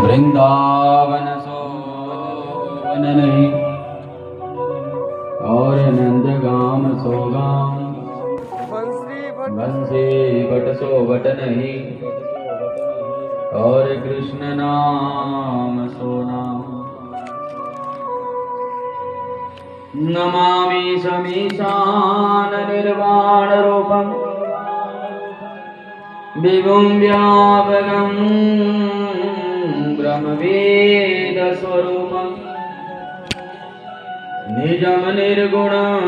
वृंदावन सोवन नहीं और नंदगाम सोगाम बंसी बट सो बट नहीं और कृष्ण नाम सो नाम। नमामि समीशान निर्वाण रूपम विभुं व्यापकं ब्रह्मवेद स्वरूपं निजं निर्गुणं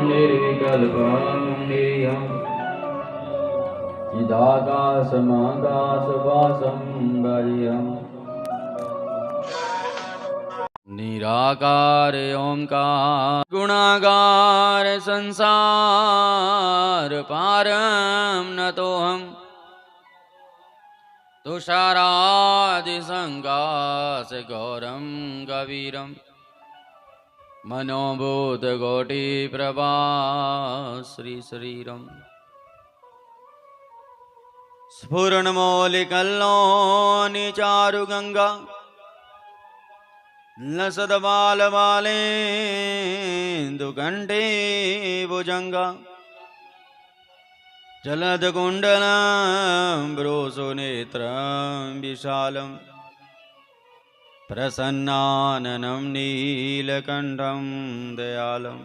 निर्विकल्पं निरीहं चिदाकाशमाकाशवासं वरिहम्। निराकार ओंकार गुणागार संसार पारम नतोऽहं तुषारादि संकाश गौरम कबीरम मनोभूत कोटि प्रभा श्री शरीरम स्फुरणमौलिकल्लोनि चारु गंगा लसद बाल बालेन्दु कंठे भुजंगा जलद कुंडलं ब्रोसुनेत्रं विशालं प्रसन्नाननं नीलकण्ठं दयालं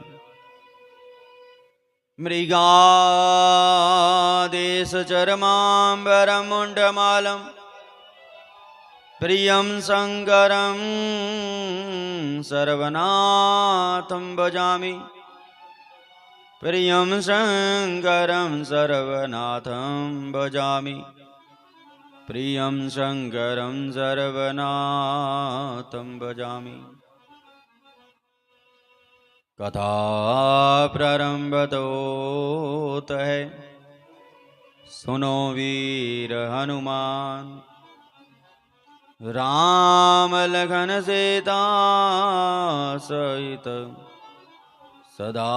मृगादेशचर्माम्बरं मुण्डमालं प्रियं शङ्करं सर्वनाथं भजामि प्रियं शङ्करं सर्वनाथं भजामि प्रियं शङ्करं सर्वनाथं भजामि। कथा प्रारंभतोत है सुनो वीर हनुमान राम लखन सीता सहित सदा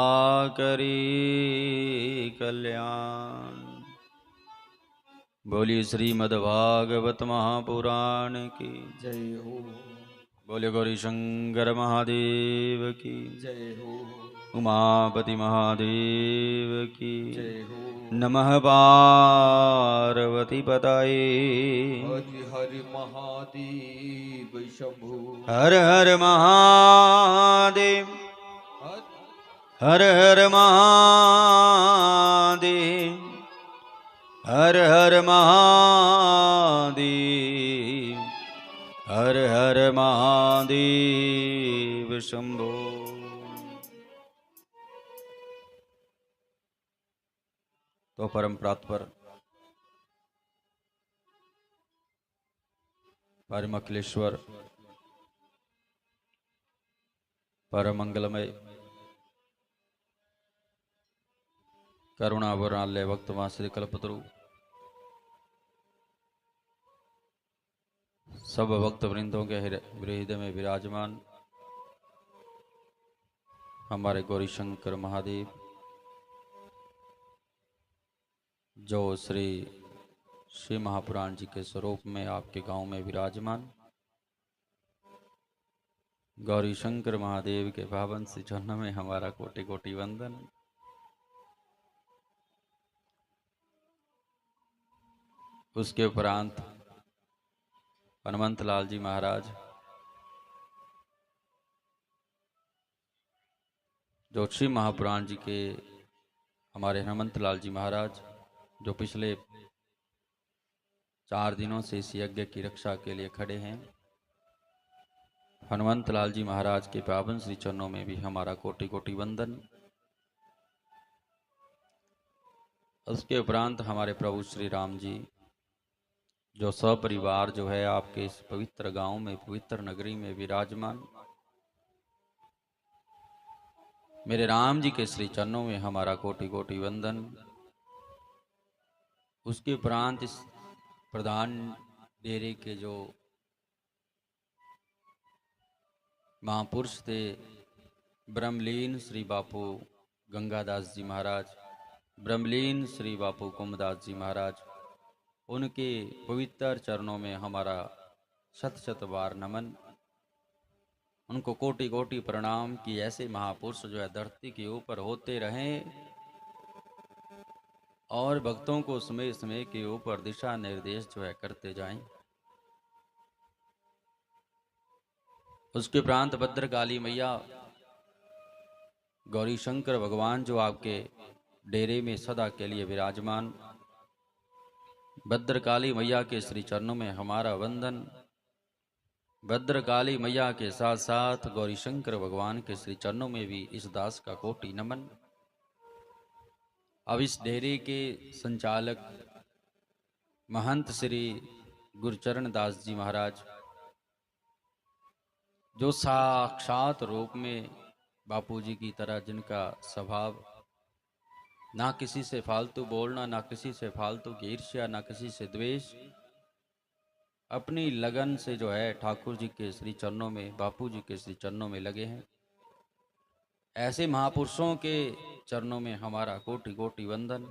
करी कल्याण। बोलिए श्रीमद्भागवत महापुराण की जय हो। बोलिए गौरी शंकर महादेव की जय हो। उमापति महादेव की जय हो। नमः पार्वती पताये हरि हरि महादेव शंभु। हर हर महादेव हर हर महादेव हर हर महादेव हर हर महादेव शंभो। तो परम प्रातपर परम अखिलेश्वर परम मंगलमय करुणावरालय भक्तवान श्री कल्पतरु सब भक्त वृंदों के हृदय में विराजमान हमारे गौरी शंकर महादेव जो श्री महापुराण जी के स्वरूप में आपके गांव में विराजमान गौरी शंकर महादेव के पावन श्री चरणों में हमारा कोटि कोटि वंदन। उसके उपरांत हनुमंत लाल जी महाराज जो श्री महापुराण जी के हमारे हनुमंत लाल जी महाराज जो पिछले 4 दिनों से इस यज्ञ की रक्षा के लिए खड़े हैं। हनुमंत लाल जी महाराज के पावन श्री चरणों में भी हमारा कोटि कोटि वंदन। उसके उपरांत हमारे प्रभु श्री राम जी जो सपरिवार जो है आपके इस पवित्र गांव में पवित्र नगरी में विराजमान मेरे राम जी के श्री चरणों में हमारा कोटि कोटि वंदन। उसके उपरांत इस प्रधान डेरे के जो महापुरुष थे ब्रह्मलीन श्री बापू गंगादास जी महाराज, ब्रह्मलीन श्री बापू कुमदास जी महाराज, उनके पवित्र चरणों में हमारा शत शत बार नमन, उनको कोटि कोटि प्रणाम कि ऐसे महापुरुष जो है धरती के ऊपर होते रहें और भक्तों को समय समय के ऊपर दिशा निर्देश जो है करते जाएं। उसके उपरांत भद्रकाली मैया, गौरी शंकर भगवान जो आपके डेरे में सदा के लिए विराजमान, भद्रकाली मैया के श्री चरणों में हमारा वंदन। भद्रकाली मैया के साथ साथ गौरी शंकर भगवान के श्री चरणों में भी इस दास का कोटि नमन। अब इस डेरे के संचालक महंत श्री गुरुचरण दास जी महाराज, जो साक्षात रूप में बापूजी की तरह, जिनका स्वभाव ना किसी से फालतू बोलना, ना किसी से फालतू की ईर्ष्या, ना किसी से द्वेष, अपनी लगन से जो है ठाकुर जी के श्री चरणों में, बापूजी के श्री चरणों में लगे हैं। ऐसे महापुरुषों के चरणों में हमारा कोटि कोटि वंदन।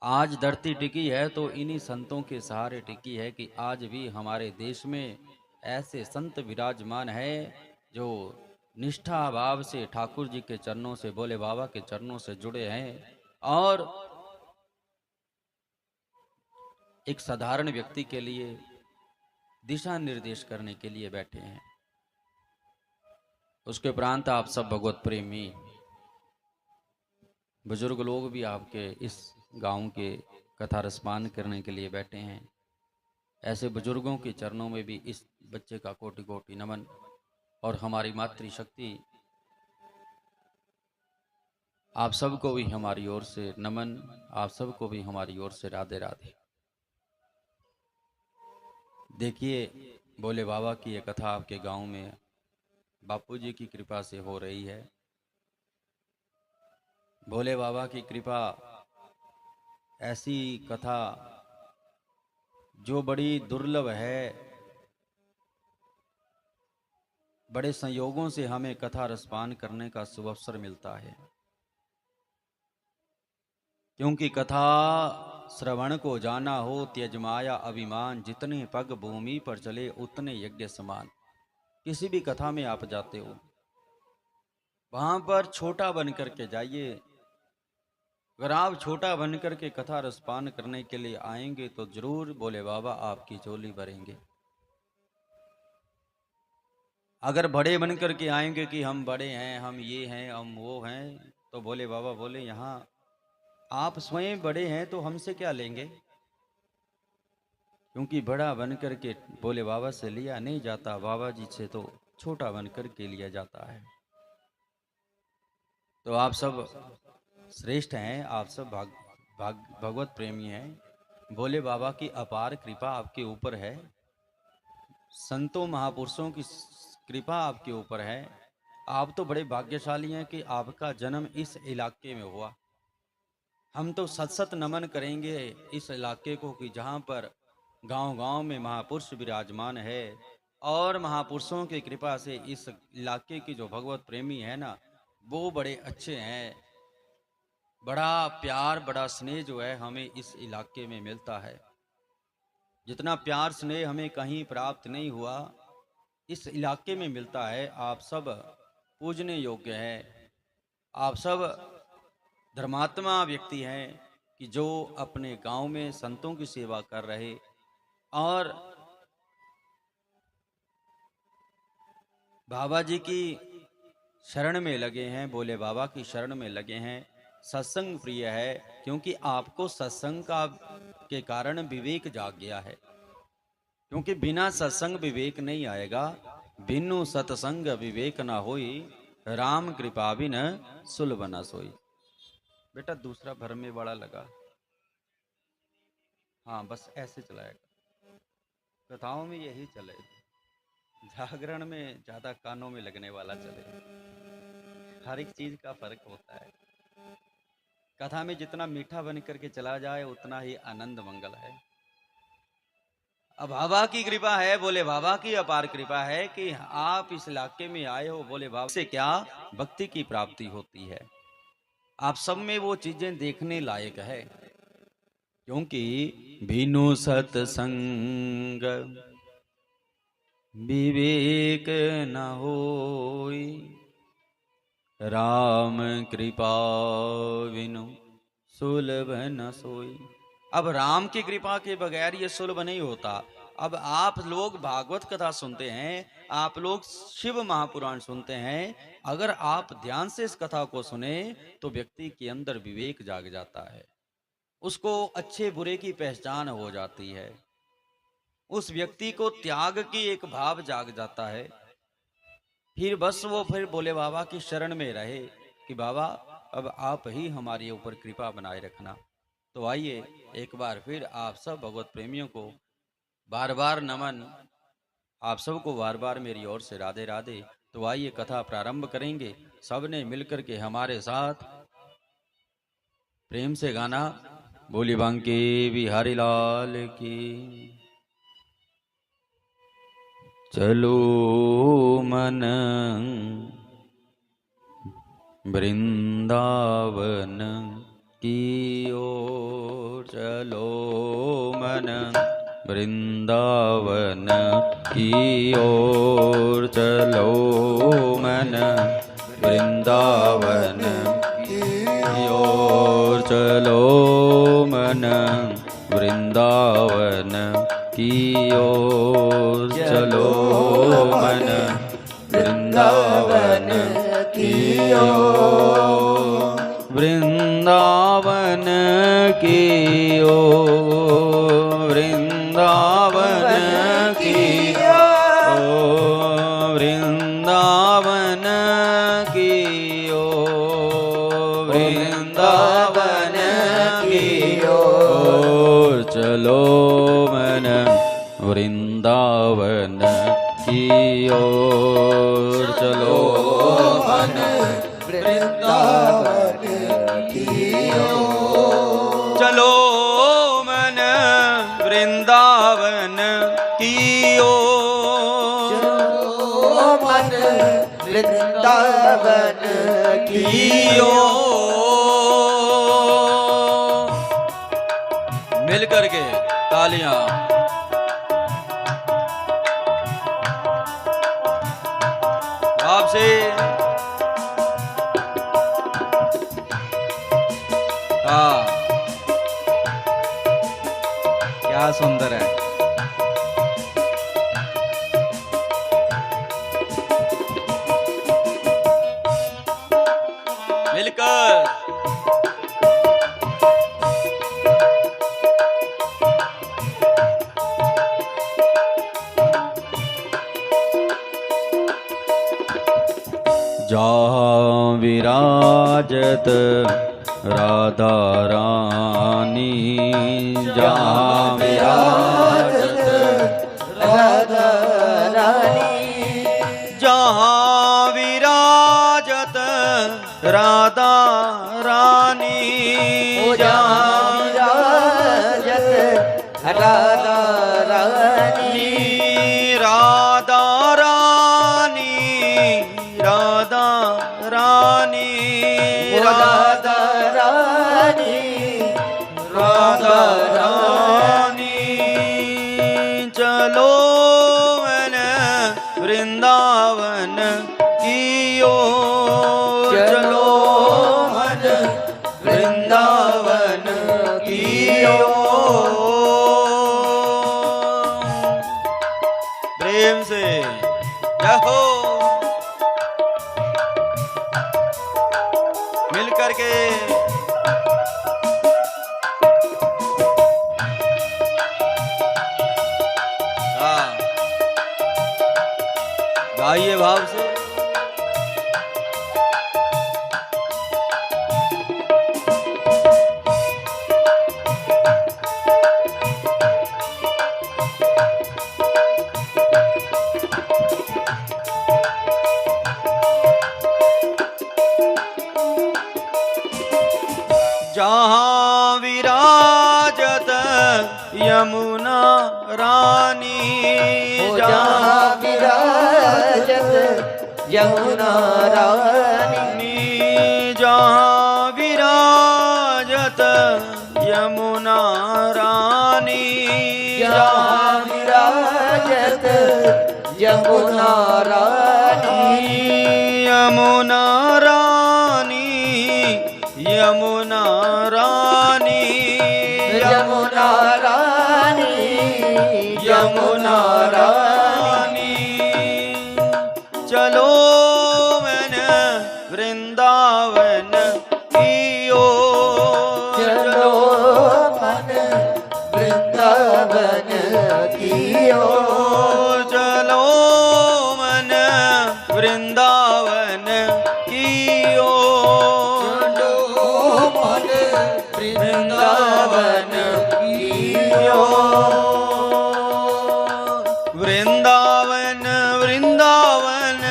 आज धरती टिकी है तो इन्हीं संतों के सहारे टिकी है कि आज भी हमारे देश में ऐसे संत विराजमान है जो निष्ठा भाव से ठाकुर जी के चरणों से, भोले बाबा के चरणों से जुड़े हैं और एक साधारण व्यक्ति के लिए दिशा निर्देश करने के लिए बैठे हैं। उसके उपरांत आप सब भगवत प्रेमी बुजुर्ग लोग भी आपके इस गांव के कथा रसपान करने के लिए बैठे हैं। ऐसे बुजुर्गों के चरणों में भी इस बच्चे का कोटि कोटि नमन। और हमारी मातृशक्ति, आप सबको भी हमारी ओर से नमन, आप सबको भी हमारी ओर से राधे राधे। देखिए, भोले बाबा की ये कथा आपके गांव में बापूजी की कृपा से हो रही है। भोले बाबा की कृपा, ऐसी कथा जो बड़ी दुर्लभ है, बड़े संयोगों से हमें कथा रसपान करने का शुभ अवसर मिलता है। क्योंकि कथा श्रवण को जाना हो त्यज माया अभिमान, जितने पग भूमि पर चले उतने यज्ञ समान। किसी भी कथा में आप जाते हो, वहां पर छोटा बन करके जाइए। अगर आप छोटा बन करके कथा रसपान करने के लिए आएंगे तो जरूर भोले बाबा आपकी झोली भरेंगे। अगर बड़े बन करके आएंगे कि हम बड़े हैं, हम ये हैं, हम वो हैं, तो भोले बाबा बोले यहाँ आप स्वयं बड़े हैं तो हमसे क्या लेंगे। क्योंकि बड़ा बन करके भोले बाबा से लिया नहीं जाता, बाबा जी से तो छोटा बन करके लिया जाता है। तो आप सब श्रेष्ठ हैं, आप सब भगवत प्रेमी हैं। भोले बाबा की अपार कृपा आपके ऊपर है, संतों महापुरुषों की कृपा आपके ऊपर है। आप तो बड़े भाग्यशाली हैं कि आपका जन्म इस इलाके में हुआ। हम तो सत सत नमन करेंगे इस इलाके को कि जहाँ पर गांव-गांव में महापुरुष विराजमान है और महापुरुषों की कृपा से इस इलाके की जो भगवत प्रेमी है ना, वो बड़े अच्छे हैं। बड़ा प्यार, बड़ा स्नेह जो है हमें इस इलाके में मिलता है। जितना प्यार स्नेह हमें कहीं प्राप्त नहीं हुआ, इस इलाके में मिलता है। आप सब पूजने योग्य हैं। आप सब धर्मात्मा व्यक्ति हैं कि जो अपने गांव में संतों की सेवा कर रहे और बाबा जी की शरण में लगे हैं, भोले बाबा की शरण में लगे हैं। सत्संग प्रिय है, क्योंकि आपको सत्संग का के कारण विवेक जाग गया है। क्योंकि बिना सत्संग विवेक नहीं आएगा। बिनु सत्संग विवेक ना होई, राम कृपा बिन सुलभ न सोई। बेटा दूसरा भरमे वाला लगा, हाँ बस ऐसे चलाएगा। कथाओं में यही चले, जागरण में ज्यादा कानों में लगने वाला चले। हर एक चीज का फर्क होता है। कथा में जितना मीठा बन करके चला जाए उतना ही आनंद मंगल है। अब बाबा की कृपा है, बोले बाबा की अपार कृपा है कि आप इस इलाके में आए हो। बोले बाबा से क्या भक्ति की प्राप्ति होती है, आप सब में वो चीजें देखने लायक है। क्योंकि बिनु सत्संग विवेक न होई, राम कृपा बिनु सुलभ न सोई। अब राम की कृपा के बगैर ये सुलभ नहीं होता। अब आप लोग भागवत कथा सुनते हैं, आप लोग शिव महापुराण सुनते हैं, अगर आप ध्यान से इस कथा को सुने तो व्यक्ति के अंदर विवेक जाग जाता है, उसको अच्छे बुरे की पहचान हो जाती है, उस व्यक्ति को त्याग की एक भाव जाग जाता है। फिर बस वो फिर बोले बाबा की शरण में रहे कि बाबा अब आप ही हमारे ऊपर कृपा बनाए रखना। तो आइए एक बार फिर आप सब भगवत प्रेमियों को बार बार नमन, आप सबको बार बार मेरी ओर से राधे राधे। तो आइए कथा प्रारंभ करेंगे, सबने मिलकर के हमारे साथ प्रेम से गाना, बोली बांके बिहारी लाल की। चलो मन वृंदावन की ओर, चलो मन वृंदावन की ओर, चलो मन वृंदावन की ओर, चलो मन वृंदावन की ओर, चलो मन वृंदावन की ओर, वृंदावन की ओर, वृंदावन की ओर, वृंदावन की ओर, वृंदावन की ओर, चलो मन वृंदावन की ओर, चलो मन वृंदावन की ओर, चलो मन वृंदावन की ओर, चलो मन वृंदावन की ओर। मिल करके तालियां। आपसे हाँ, क्या सुंदर है। मिलकर जहाँ विराजत राधा रानी, जहाँ विराजत राधा रानी, जहाँ विराजत राधा रानी, जहाँ विराजत राधा रानी, राधा रानी, राधा रानी, राधा रानी, राधा रानी, चलो मन वृंदावन की ओर, चलो मन वृंदावन की ओर। प्रेम से जय हो। मिल करके गाइए भाव से। जहाँ विराजत यमुना रानी, जहाँ विराजत यमुना रानी, जहाँ विराजत यमुना रानी, जहाँ विराजत यमुना रानी यमुना रानी यमुना रानी यमुना रानी यमुना रानी चलो मैंने वृंदावन की ओर चलो मन वृंदावन की ओर चलो मन वृंदावन की ओर चलो मन वृंदावन की ओर वृंदावन वृंदावन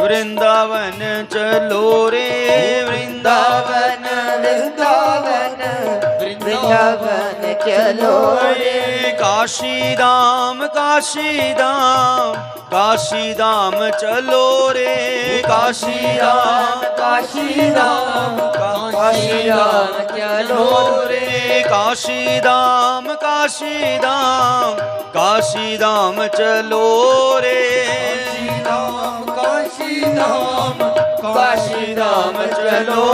वृंदावन चलो रे वृंदावन वृंदावन वृंदावन चलो रे काशी धाम काशी धाम काशी धाम चलो रे काशी धाम काशी धाम काशी धाम चलो रे काशी धाम काशी धाम काशी धाम चलो रे काशी धाम काशी धाम चलो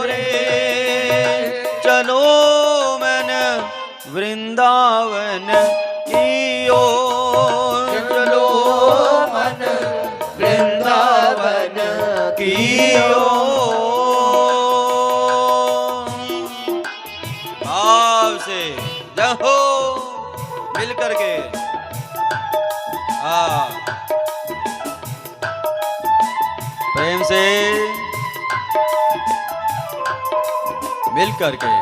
रे चलो मन वृंदावन की ओर चलो मन वृंदावन की ओर भाव से जहो मिल करके प्रेम से मिल करके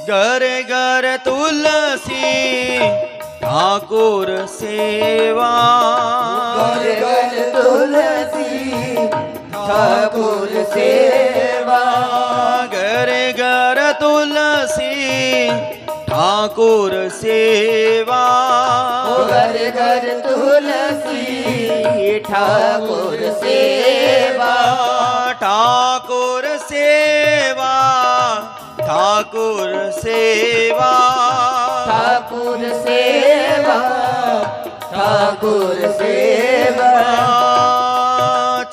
घर घर तुलसी ठाकुर सेवा घर घर तुलसी ठाकुर सेवा घर घर तुलसी ठाकुर सेवा घर घर तुलसी ठाकुर सेवा ठाकुर सेवा ठाकुर सेवा ठाकुर सेवा ठाकुर सेवा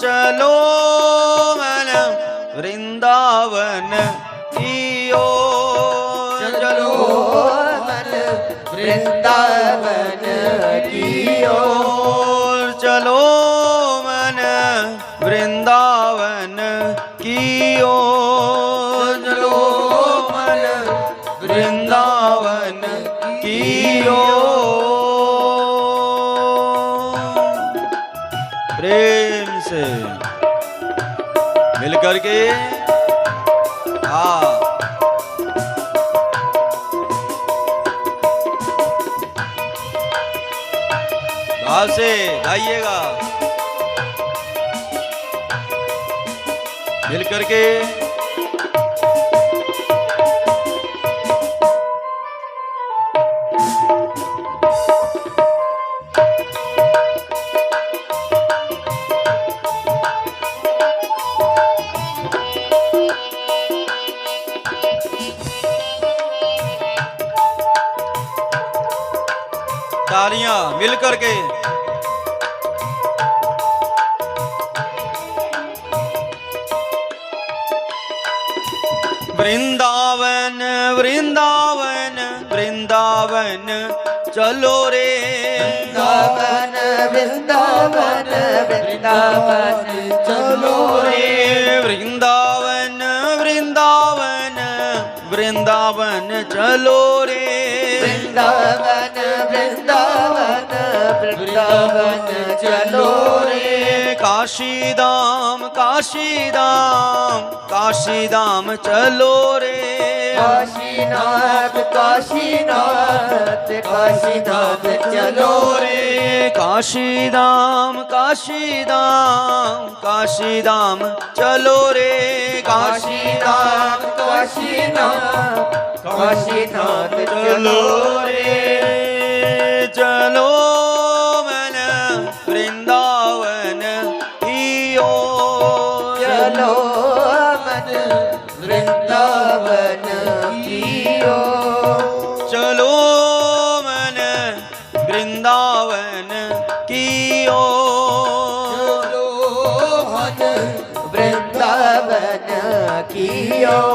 चलो मन वृंदावन की ओर चलो मन वृंदावन की ओर चलो मन वृंदावन की ओर चलो मन वृंदावन की ओर प्रेम से मिल करके भाव से गाइएगा मिल करके तालियां मिल करके वृंदावन वृंदावन वृंदावन चलो रे वृंदावन वृंदावन वृंदावन चलो रे वृंदावन वृंदावन वृंदावन चलो रे वृंदावन वृंदावन वृंदावन चलो रे काशी धाम काशी धाम काशी धाम चलो रे काशीनाथ काशीनाथ काशीनाथ चलो रे काशीधाम काशीधाम काशीधाम चलो रे काशीनाथ काशीनाथ काशीनाथ चलो रे चलो मन वृंदावन की ओर चलो मन वृंदावन की ओर चलो मन वृंदावन की ओर चलो मन वृंदावन की ओर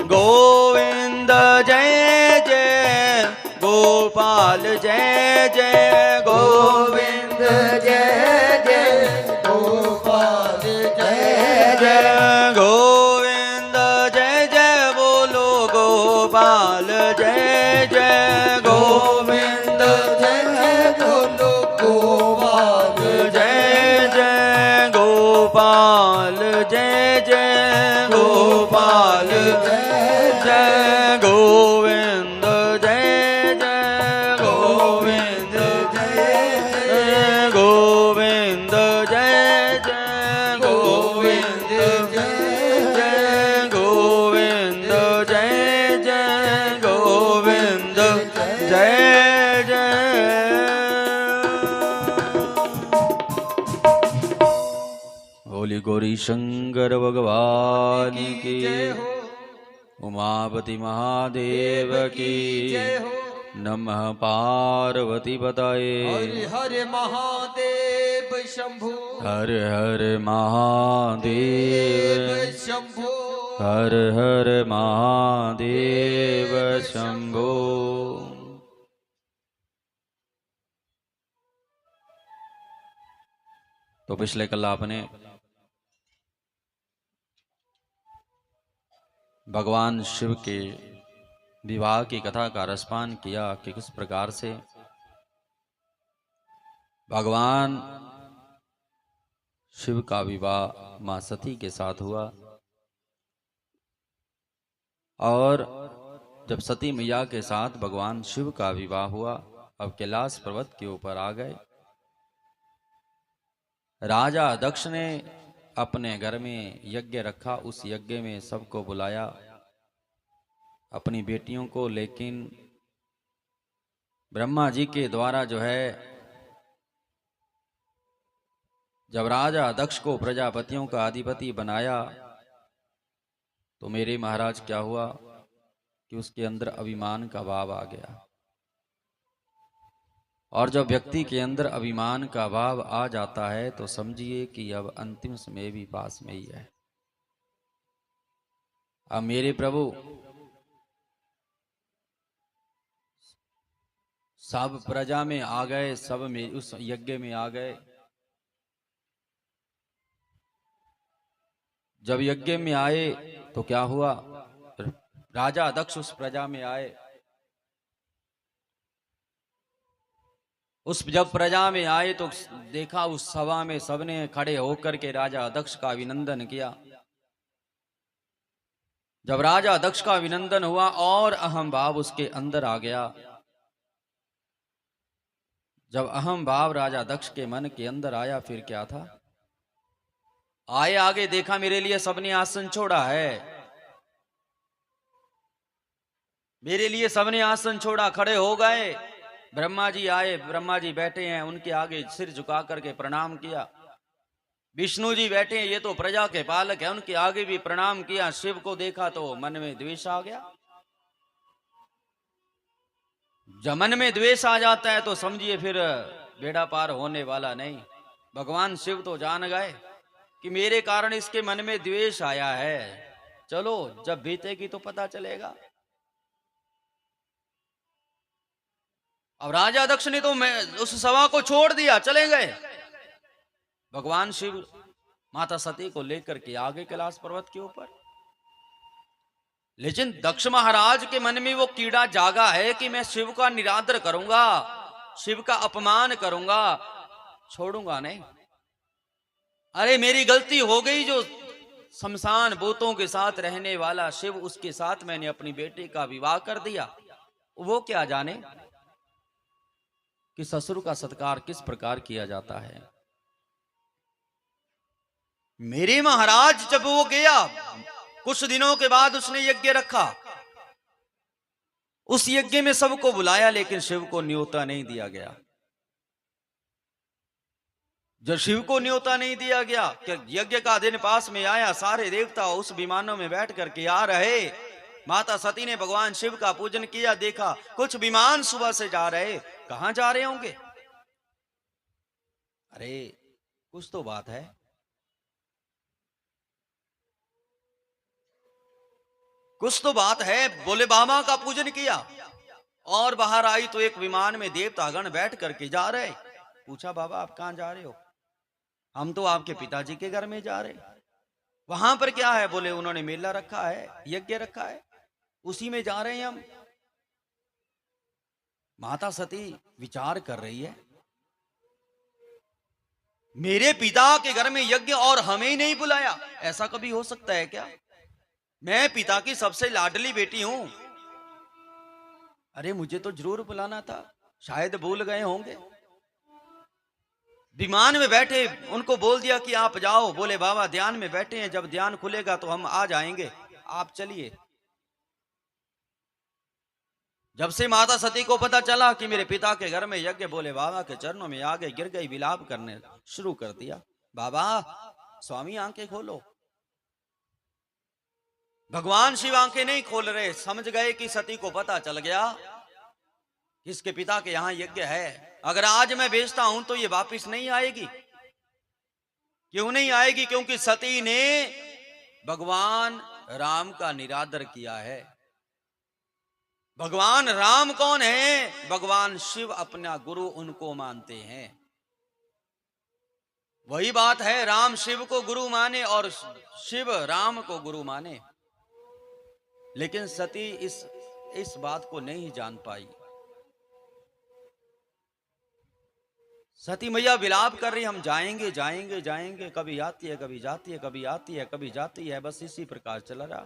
गोविंद जय जय गोपाल जय जय गोविंद जय जय गोपाल जय जय गोविंद जय जय बोलो गोपाल जय जय गोविंद जय जय बोलो गोपाल जय जय गोपाल जय जय गोपाल जय गोविंद जय जय गोविंद जय जय गोविंद जय जय गोविंद जय जय गोविंद जय जय गोविंद जय जय होली गौरी शंकर भगवान की उमापति महादेव की नमः पार्वती बताए हरे हरे महादेव शंभु हर हर महादेव शंभु हर हर महादेव शंभो तो पिछले कल आपने भगवान शिव के विवाह की कथा का रसपान किया कि किस प्रकार से भगवान शिव का विवाह मां सती के साथ हुआ और जब सती मैया के साथ भगवान शिव का विवाह हुआ अब कैलाश पर्वत के ऊपर आ गए। राजा दक्ष ने अपने घर में यज्ञ रखा, उस यज्ञ में सबको बुलाया अपनी बेटियों को, लेकिन ब्रह्मा जी के द्वारा जो है जब राजा दक्ष को प्रजापतियों का अधिपति बनाया तो मेरे महाराज क्या हुआ कि उसके अंदर अभिमान का भाव आ गया। और जब व्यक्ति के अंदर अभिमान का भाव आ जाता है तो समझिए कि अब अंतिम समय भी पास में ही है। अब मेरे प्रभु सब प्रजा में आ गए, सब में उस यज्ञ में आ गए। जब यज्ञ में आए तो क्या हुआ, राजा दक्ष उस प्रजा में आए। उस जब प्रजा में आए तो देखा उस सभा में सबने खड़े होकर के राजा दक्ष का अभिनंदन किया। जब राजा दक्ष का अभिनंदन हुआ और अहम भाव उसके अंदर आ गया। जब अहम भाव राजा दक्ष के मन के अंदर आया फिर क्या था, आए आगे देखा मेरे लिए सबने आसन छोड़ा है, मेरे लिए सबने आसन छोड़ा, खड़े हो गए। ब्रह्मा जी आए, ब्रह्मा जी बैठे हैं, उनके आगे सिर झुका करके प्रणाम किया। विष्णु जी बैठे हैं, ये तो प्रजा के पालक है, उनके आगे भी प्रणाम किया। शिव को देखा तो मन में द्वेष आ गया। जब मन में द्वेष आ जाता है तो समझिए फिर बेड़ा पार होने वाला नहीं। भगवान शिव तो जान गए कि मेरे कारण इसके मन में द्वेष आया है, चलो जब बीतेगी तो पता चलेगा। अब राजा दक्ष ने तो उस सभा को छोड़ दिया, चले गए। भगवान शिव माता सती को लेकर के आगे कैलाश पर्वत के ऊपर। लेकिन दक्ष महाराज के मन में वो कीड़ा जागा है कि मैं शिव का निरादर करूंगा, शिव का अपमान करूंगा, छोड़ूंगा नहीं। अरे मेरी गलती हो गई जो शमशान भूतों के साथ रहने वाला शिव, उसके साथ मैंने अपनी बेटी का विवाह कर दिया। वो क्या जाने कि ससुर का सत्कार किस प्रकार किया जाता है। मेरे महाराज जब वो गया, कुछ दिनों के बाद उसने यज्ञ रखा। उस यज्ञ में सबको बुलाया, लेकिन शिव को न्योता नहीं दिया गया। जब शिव को न्योता नहीं दिया गया कि यज्ञ का दिन पास में आया, सारे देवता उस विमानों में बैठ करके आ रहे। माता सती ने भगवान शिव का पूजन किया, देखा कुछ विमान सुबह से जा रहे। कहां जा रहे होंगे? अरे कुछ तो बात है। कुछ तो बात है। बोले बाबा का पूजन किया और बाहर आई तो एक विमान में देवतागण बैठ करके जा रहे। पूछा बाबा आप कहां जा रहे हो? हम तो आपके पिताजी के घर में जा रहे। वहां पर क्या है? बोले उन्होंने मेला रखा है, यज्ञ रखा है, उसी में जा रहे हैं हम। माता सती विचार कर रही है, मेरे पिता के घर में यज्ञ और हमें ही नहीं बुलाया, ऐसा कभी हो सकता है क्या? मैं पिता की सबसे लाडली बेटी हूं। अरे मुझे तो जरूर बुलाना था, शायद भूल गए होंगे। विमान में बैठे उनको बोल दिया कि आप जाओ। बोले बाबा ध्यान में बैठे हैं, जब ध्यान खुलेगा तो हम आ जाएंगे, आप चलिए। जब से माता सती को पता चला कि मेरे पिता के घर में यज्ञ, बोले बाबा के चरणों में आगे गिर गई, विलाप करने शुरू कर दिया। बाबा स्वामी आंखें खोलो। भगवान शिव आंखें नहीं खोल रहे, समझ गए कि सती को पता चल गया इसके पिता के यहां यज्ञ है। अगर आज मैं बेचता हूं तो ये वापिस नहीं आएगी। क्यों नहीं आएगी? क्योंकि सती ने भगवान राम का निरादर किया है। भगवान राम कौन है? भगवान शिव अपना गुरु उनको मानते हैं। वही बात है, राम शिव को गुरु माने और शिव राम को गुरु माने। लेकिन सती इस बात को नहीं जान पाई। सती मैया विलाप कर रही, हम जाएंगे जाएंगे जाएंगे, कभी आती है कभी जाती है, कभी आती है कभी जाती है, बस इसी प्रकार चला रहा।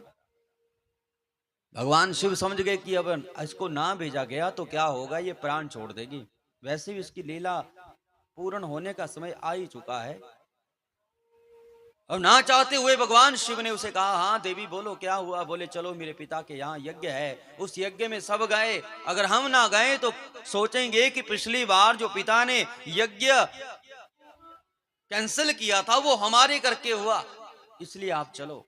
भगवान शिव समझ गए कि अब इसको ना भेजा गया तो क्या होगा, ये प्राण छोड़ देगी। वैसे भी इसकी लीला पूर्ण होने का समय आ ही चुका है। और ना चाहते हुए भगवान शिव ने उसे कहा, हाँ देवी बोलो क्या हुआ? बोले चलो मेरे पिता के यहाँ यज्ञ है, उस यज्ञ में सब गए। अगर हम ना गए तो सोचेंगे कि पिछली बार जो पिता ने यज्ञ कैंसिल किया था वो हमारे करके हुआ, इसलिए आप चलो।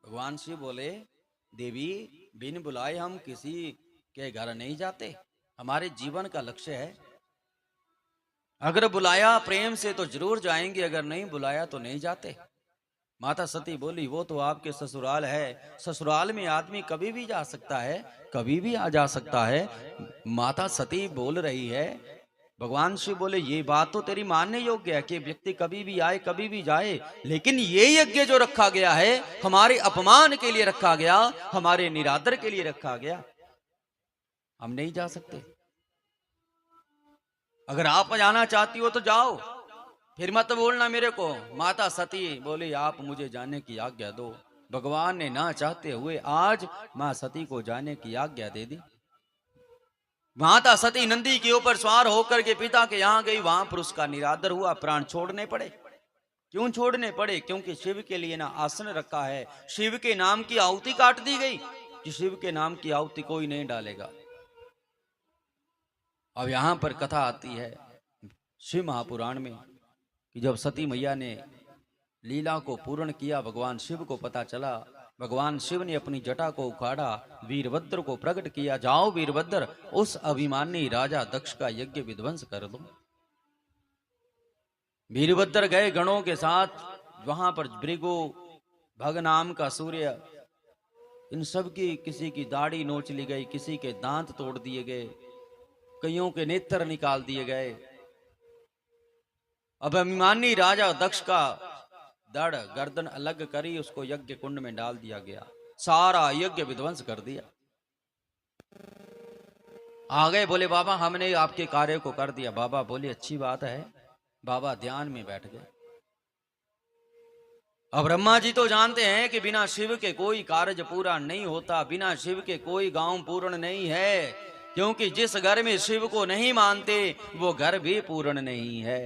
भगवान शिव बोले, देवी बिन बुलाए हम किसी के घर नहीं जाते, हमारे जीवन का लक्ष्य है। अगर बुलाया प्रेम से तो जरूर जाएंगे, अगर नहीं बुलाया तो नहीं जाते। माता सती बोली, वो तो आपके ससुराल है, ससुराल में आदमी कभी भी जा सकता है, कभी भी आ जा सकता है। माता सती बोल रही है। भगवान शिव बोले, ये बात तो तेरी मानने योग्य है कि व्यक्ति कभी भी आए कभी भी जाए, लेकिन ये यज्ञ जो रखा गया है हमारे अपमान के लिए रखा गया, हमारे निरादर के लिए रखा गया, हम नहीं जा सकते। अगर आप जाना चाहती हो तो जाओ, फिर मत बोलना मेरे को। माता सती बोली, आप मुझे जाने की आज्ञा दो। भगवान ने ना चाहते हुए आज मां सती को जाने की आज्ञा दे दी। माता सती नंदी के ऊपर सवार होकर के पिता के यहां गई, वहां पर उसका निरादर हुआ, प्राण छोड़ने पड़े। क्यों छोड़ने पड़े? क्योंकि शिव के लिए ना आसन रखा है, शिव के नाम की आहुति काट दी गई कि शिव के नाम की आहुति कोई नहीं डालेगा। अब यहां पर कथा आती है शिव महापुराण में कि जब सती मैया ने लीला को पूर्ण किया, भगवान शिव को पता चला, भगवान शिव ने अपनी जटा को उखाड़ा, वीरभद्र को प्रकट किया, जाओ वीरभद्र उस अभिमानी राजा दक्ष का यज्ञ विध्वंस कर दो। वीरभद्र गए गणों के साथ, वहां पर भृगु भग नाम का सूर्य, इन सब की किसी की दाढ़ी नोच ली गई, किसी के दांत तोड़ दिए गए, कईयों के नेत्र निकाल दिए गए। अब अभिमानी राजा दक्ष का धड़ गर्दन अलग करी, उसको यज्ञ कुंड में डाल दिया गया, सारा यज्ञ विध्वंस कर दिया। आ गए, बोले बाबा हमने आपके कार्य को कर दिया। बाबा बोले अच्छी बात है। बाबा ध्यान में बैठ गए। अब ब्रह्मा जी तो जानते हैं कि बिना शिव के कोई कार्य पूरा नहीं होता, बिना शिव के कोई गांव पूर्ण नहीं है, क्योंकि जिस घर में शिव को नहीं मानते वो घर भी पूर्ण नहीं है।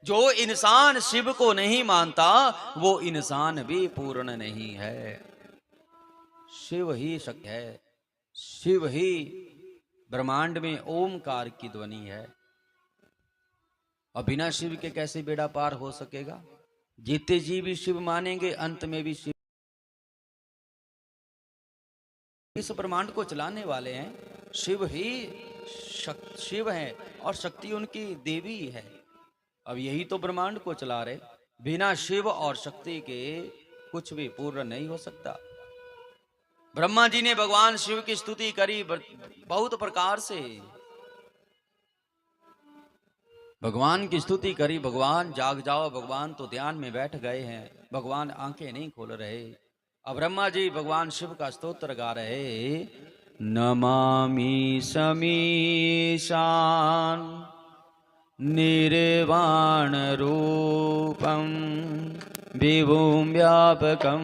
जो इंसान शिव को नहीं मानता वो इंसान भी पूर्ण नहीं है। शिव ही शक्ति है, शिव ही ब्रह्मांड में ओमकार की ध्वनि है, और बिना शिव के कैसे बेड़ा पार हो सकेगा। जीते जी भी शिव मानेंगे, अंत में भी शिव। इस ब्रह्मांड को चलाने वाले हैं शिव ही, शिव है और शक्ति उनकी देवी है। अब यही तो ब्रह्मांड को चला रहे। बिना शिव और शक्ति के कुछ भी पूर्ण नहीं हो सकता। ब्रह्मा जी ने भगवान शिव की स्तुति करी बहुत प्रकार से, भगवान की स्तुति करी। भगवान जाग जाओ, भगवान तो ध्यान में बैठ गए हैं, भगवान आंखें नहीं खोल रहे। अब ब्रह्मा जी भगवान शिव का स्तोत्र गा रहे। नमामि समीशान निर्वाण रूपम विभुं व्यापकं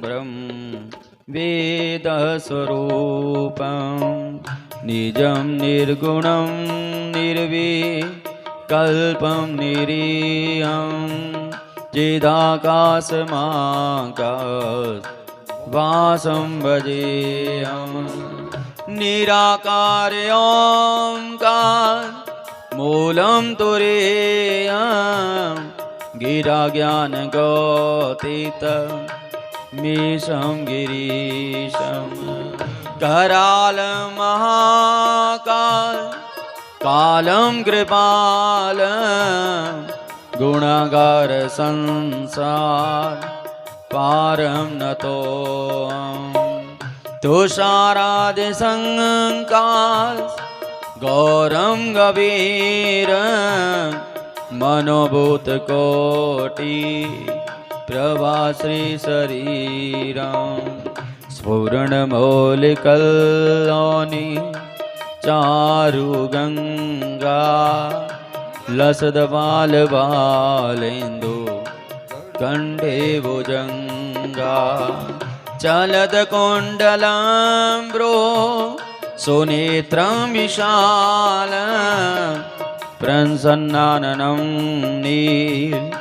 ब्रह्म वेद स्वरूपं निजं निर्गुणं निर्विकल्पं निरीहं चिदाकाशमाकाशवासं भजेऽहं निराकार ओंकार मूलं तुरीयं गिरा ज्ञान गौतीत मीशं गिरीशं कराल महाकाल कालं कृपालं गुणागार संसार पारं नतोऽहं तुषारादि संकाल गौरं गभीरं मनोभूत कोटि प्रभाश्री शरीरं स्फुरणमौलिकल्लोनि चारु गंगा लसद बाल बालेन्दु कंडे भुजंगा चलद कुंडलंब्रो सुनेत्रं विशालं प्रसन्नाननं नीलकण्ठं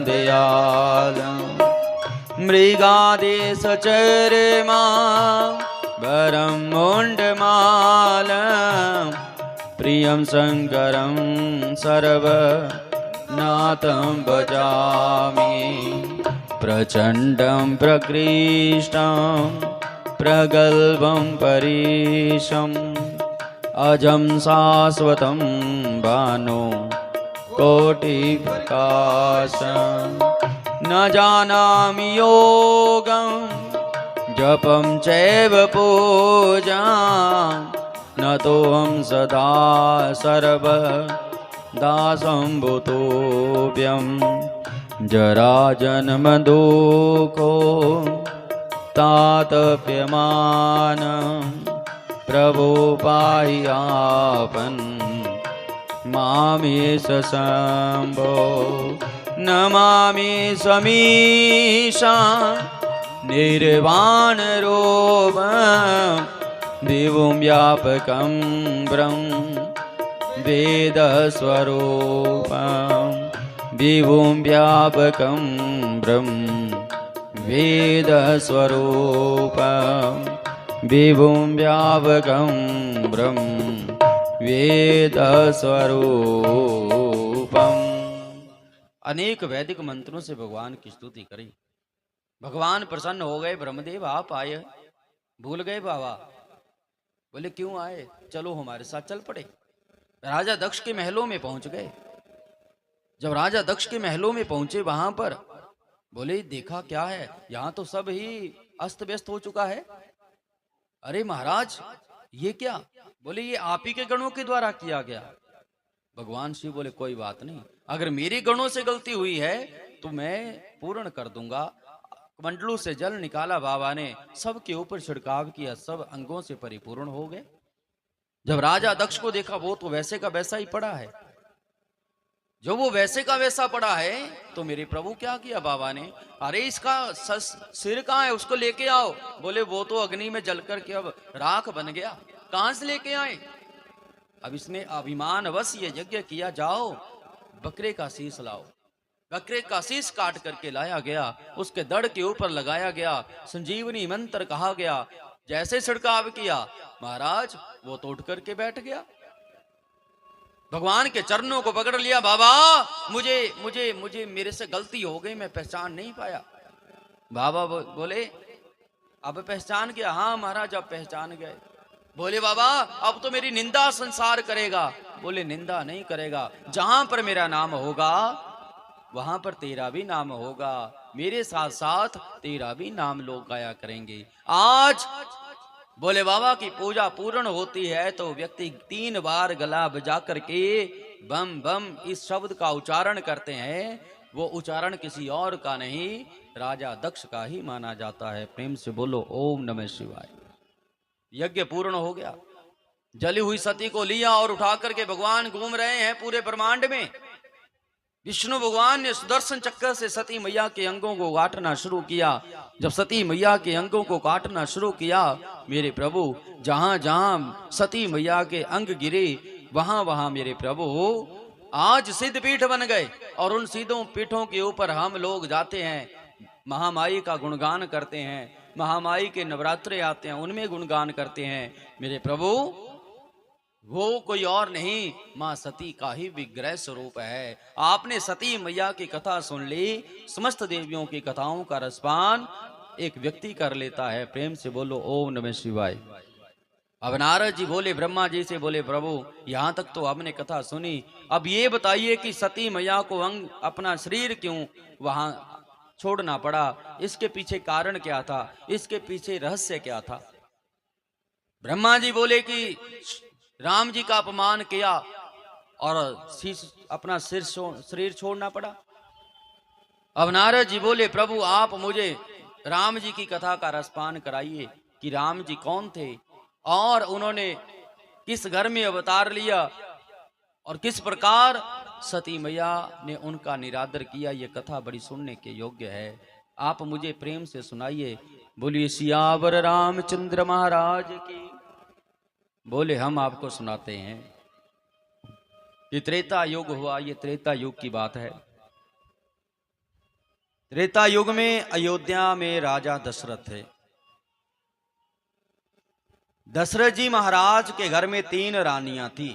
दयालं मृगादेशचर्मा वरं मुण्डमालं प्रियं शङ्करं सर्वनाथं भजामि प्रचण्डं प्रकृष्टं प्रगल्भं परेशम् अजं शाश्वतं भानो कोटिप्रकाशं न जानामि योगं जपं चैव पूजां नतोऽहं सदा सर्वदा सम्भूतोऽभ्यं जराजन्मदुःखो तातप्यमानं प्रभो पाह्यापन् मामेश शम्भो नमामि समीशा निर्वाणरूपं विभुं व्यापकं ब्रह्म वेदस्वरूपं विभुं व्यापकं ब्रह्म वेदस्वरूपं विभुं व्यापकं ब्रह्म वेदस्वरूपम्। अनेक वैदिक मंत्रों से भगवान की स्तुति करी। भगवान प्रसन्न हो गए। ब्रह्मदेव आप आए, भूल गए बाबा? बोले क्यों आए? चलो हमारे साथ चल पड़े। राजा दक्ष के महलों में पहुंच गए। जब राजा दक्ष के महलों में पहुंचे, वहां पर बोले देखा क्या है, यहां तो सब ही अस्त व्यस्त हो चुका है। अरे महाराज ये क्या? बोले ये आप ही के गणों के द्वारा किया गया। भगवान शिव बोले कोई बात नहीं, अगर मेरे गणों से गलती हुई है तो मैं पूर्ण कर दूंगा। मंडलों से जल निकाला बाबा ने, सबके ऊपर छिड़काव किया, सब अंगों से परिपूर्ण हो गए। जब राजा दक्ष को देखा वो तो वैसे का वैसा ही पड़ा है। जो वो वैसे का वैसा पड़ा है। तो मेरे प्रभु क्या किया बाबा ने, अरे इसका सिर कहाँ है, उसको लेके आओ। बोले वो तो अग्नि में जलकर के अब राख बन गया, कहां से लेके आए। अब इसने अभिमान वश ये यज्ञ किया, जाओ बकरे का शीश लाओ। बकरे का शीश काट करके लाया गया, उसके दड़ के ऊपर लगाया गया, संजीवनी मंत्र कहा गया। जैसे छिड़काव किया महाराज वो तो उठ करके बैठ गया, भगवान के चरणों को पकड़ लिया। बाबा मुझे मुझे मुझे मेरे से गलती हो गई, मैं पहचान नहीं पाया। बाबा बोले अब पहचान गया। हाँ महाराज अब पहचान गए। बोले बाबा अब तो मेरी निंदा संसार करेगा। बोले निंदा नहीं करेगा, जहां पर मेरा नाम होगा वहां पर तेरा भी नाम होगा, मेरे साथ साथ तेरा भी नाम लोग गाया करेंगे। आज बोले बाबा की पूजा पूर्ण होती है तो व्यक्ति 3 बार गला बजा करके बम बम इस शब्द का उच्चारण करते हैं। वो उच्चारण किसी और का नहीं, राजा दक्ष का ही माना जाता है। प्रेम से बोलो ओम नमः शिवाय। यज्ञ पूर्ण हो गया, जली हुई सती को लिया और उठा करके भगवान घूम रहे हैं पूरे ब्रह्मांड में। विष्णु भगवान ने सुदर्शन चक्र से सती मैया के अंगों को काटना शुरू किया। जब सती मैया के अंगों को काटना शुरू किया मेरे प्रभु, जहां जहां सती मैया के अंग गिरे वहां वहां मेरे प्रभु आज सिद्ध पीठ बन गए। और उन सिद्धों पीठों के ऊपर हम लोग जाते हैं, महामाई का गुणगान करते हैं। महामाई के नवरात्रे आते हैं, उनमें गुणगान करते हैं। मेरे प्रभु वो कोई और नहीं, मां सती का ही विग्रह स्वरूप है। आपने सती मैया की कथा सुन ली, समस्त देवियों की कथाओं का रसपान एक व्यक्ति कर लेता है। प्रेम से बोलो ओम नमः शिवाय। अब नारद जी बोले ब्रह्मा जी से, बोले प्रभु यहां तक तो आपने कथा सुनी, अब ये बताइए कि सती मैया को अंग अपना शरीर क्यों वहां छोड़ना पड़ा, इसके पीछे कारण क्या था, इसके पीछे रहस्य क्या था। ब्रह्मा जी बोले कि राम जी का अपमान किया और अपना शरीर छोड़ना पड़ा। अब नारद जी बोले प्रभु आप मुझे राम जी की कथा का रसपान कराइए कि राम जी कौन थे और उन्होंने किस घर में अवतार लिया और किस प्रकार सती मैया ने उनका निरादर किया। ये कथा बड़ी सुनने के योग्य है, आप मुझे प्रेम से सुनाइए। बोलिए सियावर रामचंद्र महाराज की। बोले हम आपको सुनाते हैं कि त्रेता युग हुआ। ये त्रेता युग की बात है। त्रेता युग में अयोध्या में राजा दशरथ थे। दशरथ जी महाराज के घर में 3 रानियां थी,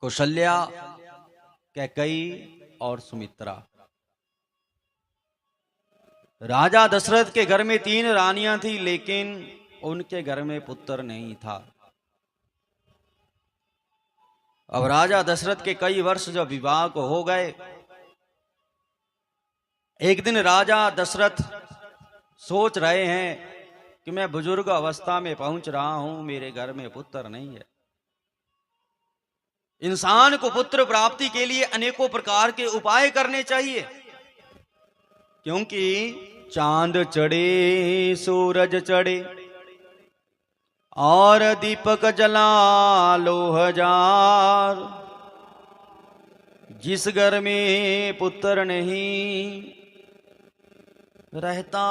कौशल्या, कैकेयी और सुमित्रा। राजा दशरथ के घर में 3 रानियां थी, लेकिन उनके घर में पुत्र नहीं था। अब राजा दशरथ के कई वर्ष जब विवाह को हो गए, एक दिन राजा दशरथ सोच रहे हैं कि मैं बुजुर्ग अवस्था में पहुंच रहा हूं, मेरे घर में पुत्र नहीं है। इंसान को पुत्र प्राप्ति के लिए अनेकों प्रकार के उपाय करने चाहिए, क्योंकि चांद चढ़े सूरज चढ़े और दीपक जला लो हजार, जिस घर में पुत्र नहीं रहता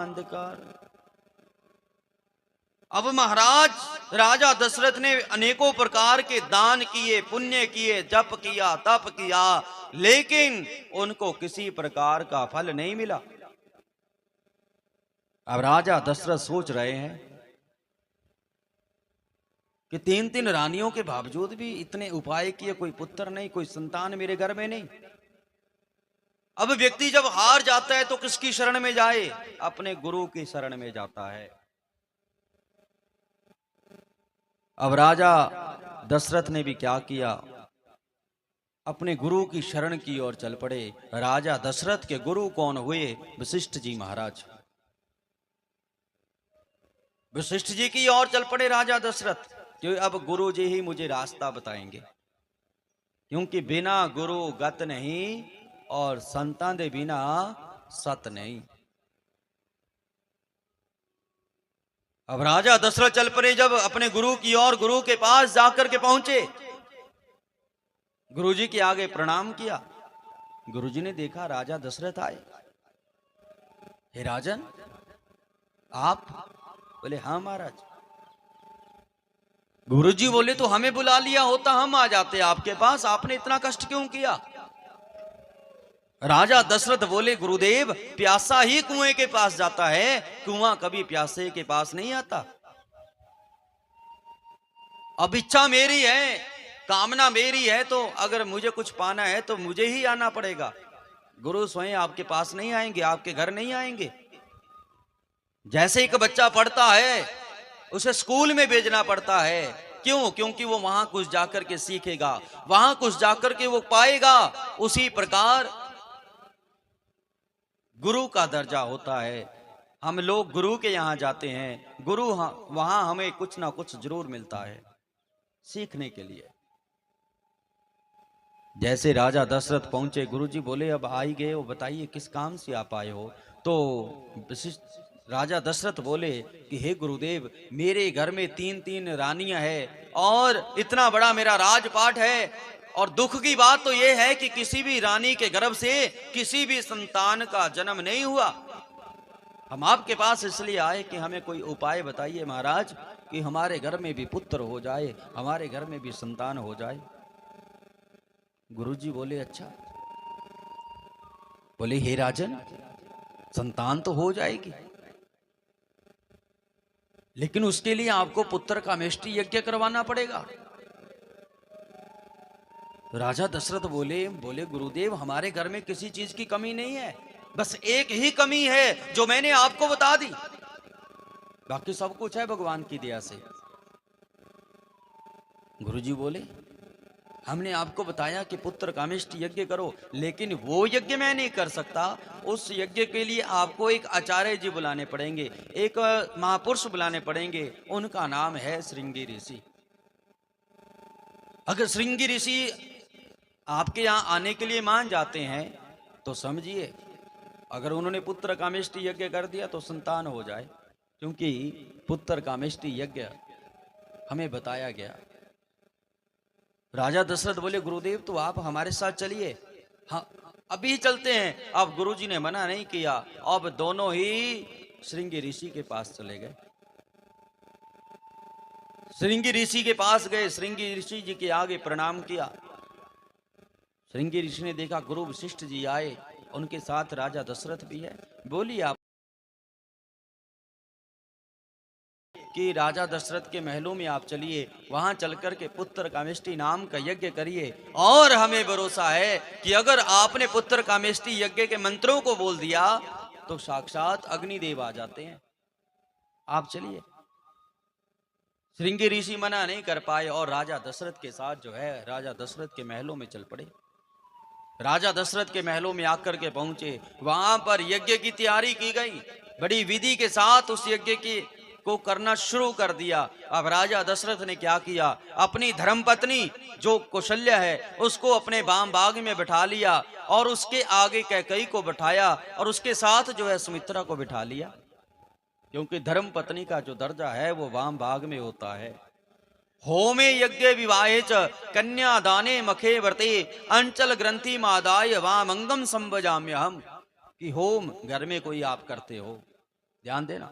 अंधकार। अब महाराज राजा दशरथ ने अनेकों प्रकार के दान किए, पुण्य किए, जप किया, तप किया, लेकिन उनको किसी प्रकार का फल नहीं मिला। अब राजा दशरथ सोच रहे हैं कि 3 रानियों के बावजूद भी इतने उपाय किए, कोई पुत्र नहीं, कोई संतान मेरे घर में नहीं। अब व्यक्ति जब हार जाता है तो किसकी शरण में जाए? अपने गुरु की शरण में जाता है। अब राजा दशरथ ने भी क्या किया, अपने गुरु की शरण की ओर चल पड़े। राजा दशरथ के गुरु कौन हुए? वशिष्ठ जी महाराज। वशिष्ठ जी की ओर चल पड़े राजा दशरथ, कि अब गुरु जी ही मुझे रास्ता बताएंगे, क्योंकि बिना गुरु गत नहीं और संतान दे बिना सत नहीं। अब राजा दशरथ चल पड़े, जब अपने गुरु की ओर, गुरु के पास जाकर के पहुंचे गुरुजी के आगे प्रणाम किया। गुरुजी ने देखा राजा दशरथ आए। हे राजन, आप? बोले हाँ महाराज। गुरुजी बोले तो हमें बुला लिया होता, हम आ जाते आपके पास, आपने इतना कष्ट क्यों किया? राजा दशरथ बोले गुरुदेव, प्यासा ही कुएं के पास जाता है, कुआं कभी प्यासे के पास नहीं आता। अब इच्छा मेरी है, कामना मेरी है, तो अगर मुझे कुछ पाना है तो मुझे ही आना पड़ेगा। गुरु स्वयं आपके पास नहीं आएंगे, आपके घर नहीं आएंगे। जैसे एक बच्चा पढ़ता है, उसे स्कूल में भेजना पड़ता है। क्यों? क्योंकि वो वहां कुछ जाकर के सीखेगा, वहां कुछ जाकर के वो पाएगा। उसी प्रकार गुरु का दर्जा होता है। हम लोग गुरु के यहां जाते हैं, गुरु वहां हमें कुछ ना कुछ जरूर मिलता है सीखने के लिए। जैसे राजा दशरथ पहुंचे, गुरुजी बोले अब आ ही गए हो, बताइए किस काम से आप आए हो? तो राजा दशरथ बोले कि हे गुरुदेव, मेरे घर में 3-3 रानियां हैं और इतना बड़ा मेरा राजपाट है, और दुख की बात तो यह है कि किसी भी रानी के गर्भ से किसी भी संतान का जन्म नहीं हुआ। हम आपके पास इसलिए आए कि हमें कोई उपाय बताइए महाराज, कि हमारे घर में भी पुत्र हो जाए, हमारे घर में भी संतान हो जाए। गुरुजी बोले अच्छा। बोले हे राजन, संतान तो हो जाएगी, लेकिन उसके लिए आपको पुत्र का मेष्टि यज्ञ करवाना पड़ेगा। राजा दशरथ बोले गुरुदेव, हमारे घर में किसी चीज की कमी नहीं है, बस एक ही कमी है जो मैंने आपको बता दी, बाकी सब कुछ है भगवान की दया से। गुरुजी बोले हमने आपको बताया कि पुत्र कामेष्टि यज्ञ करो, लेकिन वो यज्ञ मैं नहीं कर सकता। उस यज्ञ के लिए आपको एक आचार्य जी बुलाने पड़ेंगे, एक महापुरुष बुलाने पड़ेंगे, उनका नाम है श्रृंगी ऋषि। अगर श्रृंगी ऋषि आपके यहाँ आने के लिए मान जाते हैं तो समझिए, अगर उन्होंने पुत्र कामेष्टि यज्ञ कर दिया तो संतान हो जाए, क्योंकि पुत्र कामेष्टि यज्ञ हमें बताया गया। राजा दशरथ बोले गुरुदेव तो आप हमारे साथ चलिए। हाँ अभी चलते हैं। अब गुरुजी ने मना नहीं किया, अब दोनों ही श्रृंगी ऋषि के पास चले गए। श्रृंगी ऋषि के पास गए, श्रृंगी ऋषि जी के आगे प्रणाम किया। श्रृंगी ऋषि ने देखा गुरु वशिष्ठ जी आए, उनके साथ राजा दशरथ भी है। बोली आप कि राजा दशरथ के महलों में आप चलिए, वहां चलकर के पुत्र कामेष्टि नाम का यज्ञ करिए, और हमें भरोसा है कि अगर आपने पुत्र कामेष्टि यज्ञ के मंत्रों को बोल दिया तो साक्षात अग्निदेव आ जाते हैं, आप चलिए। श्रृंगी ऋषि मना नहीं कर पाए और राजा दशरथ के साथ जो है राजा दशरथ के महलों में चल पड़े। राजा दशरथ के महलों में आकर के पहुंचे, वहां पर यज्ञ की तैयारी की गई, बड़ी विधि के साथ उस यज्ञ की को करना शुरू कर दिया। अब राजा दशरथ ने क्या किया, अपनी धर्मपत्नी जो कौशल्या है उसको अपने वाम भाग में बिठा लिया, और उसके आगे कैकेयी को बिठाया, और उसके साथ जो है सुमित्रा को बिठा लिया, क्योंकि धर्मपत्नी का जो दर्जा है वो वाम भाग में होता है। होमे यज्ञ विवाहे च कन्या दाने मखे व्रते अंचल ग्रंथि मादाय वामंगम संभजाम्य हम। कि होम घर में कोई आप करते हो, ध्यान देना,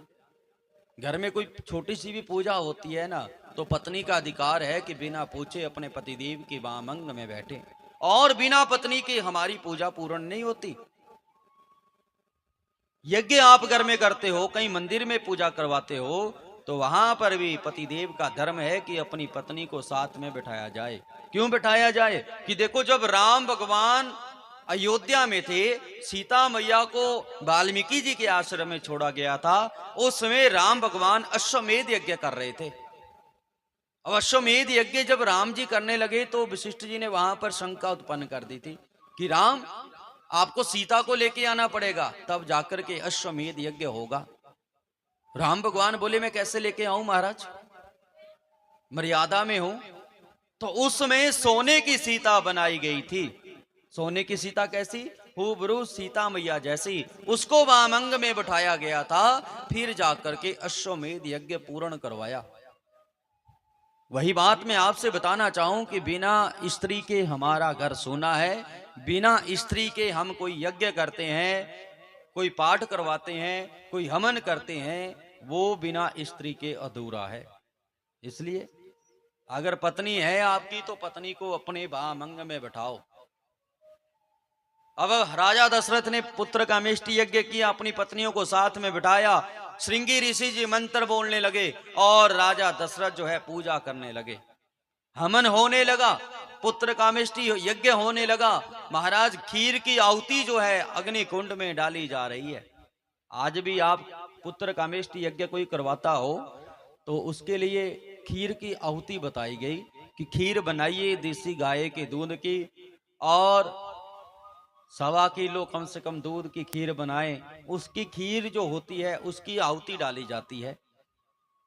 घर में कोई छोटी सी भी पूजा होती है ना, तो पत्नी का अधिकार है कि बिना पूछे अपने पतिदेव की वामंग में बैठे, और बिना पत्नी के हमारी पूजा पूर्ण नहीं होती। यज्ञ आप घर में करते हो, कहीं मंदिर में पूजा करवाते हो, तो वहां पर भी पतिदेव का धर्म है कि अपनी पत्नी को साथ में बिठाया जाए। क्यों बिठाया जाए? कि देखो जब राम भगवान अयोध्या में थे, सीता मैया को वाल्मीकि जी के आश्रम में छोड़ा गया था, उस समय राम भगवान अश्वमेध यज्ञ कर रहे थे। अब अश्वमेध यज्ञ जब राम जी करने लगे तो वशिष्ठ जी ने वहां पर शंका उत्पन्न कर दी थी कि राम आपको सीता को लेके आना पड़ेगा, तब जाकर के अश्वमेध यज्ञ होगा। राम भगवान बोले मैं कैसे लेके आऊं महाराज, मर्यादा में हूं। तो उस समय सोने की सीता बनाई गई थी। सोने की सीता कैसी? हुबरू सीता मैया जैसी, उसको वामंग में बिठाया गया था, फिर जाकर के अश्वमेध यज्ञ पूर्ण करवाया। वही बात मैं आपसे बताना चाहूं कि बिना स्त्री के हमारा घर सोना है, बिना स्त्री के हम कोई यज्ञ करते हैं, कोई पाठ करवाते हैं, कोई हवन करते हैं, वो बिना स्त्री के अधूरा है। इसलिए अगर पत्नी है आपकी तो पत्नी को अपने बामंग में बैठाओ। अब राजा दशरथ ने पुत्र कामेष्टि यज्ञ किया, अपनी पत्नियों को साथ में बिठाया, श्रृंगी ऋषि जी मंत्र बोलने लगे और राजा दशरथ जो है पूजा करने लगे, हवन होने लगा, पुत्र कामेष्टि यज्ञ होने लगा। महाराज खीर की आहुति जो है अग्नि कुंड में डाली जा रही है। आज भी आप पुत्र कामेष्टि यज्ञ कोई करवाता हो तो उसके लिए खीर की आहुति बताई गई कि खीर बनाइए देसी गाय के दूध की, और 1.25 किलो कम से कम दूध की खीर बनाएं। उसकी खीर जो होती है उसकी आहुति डाली जाती है।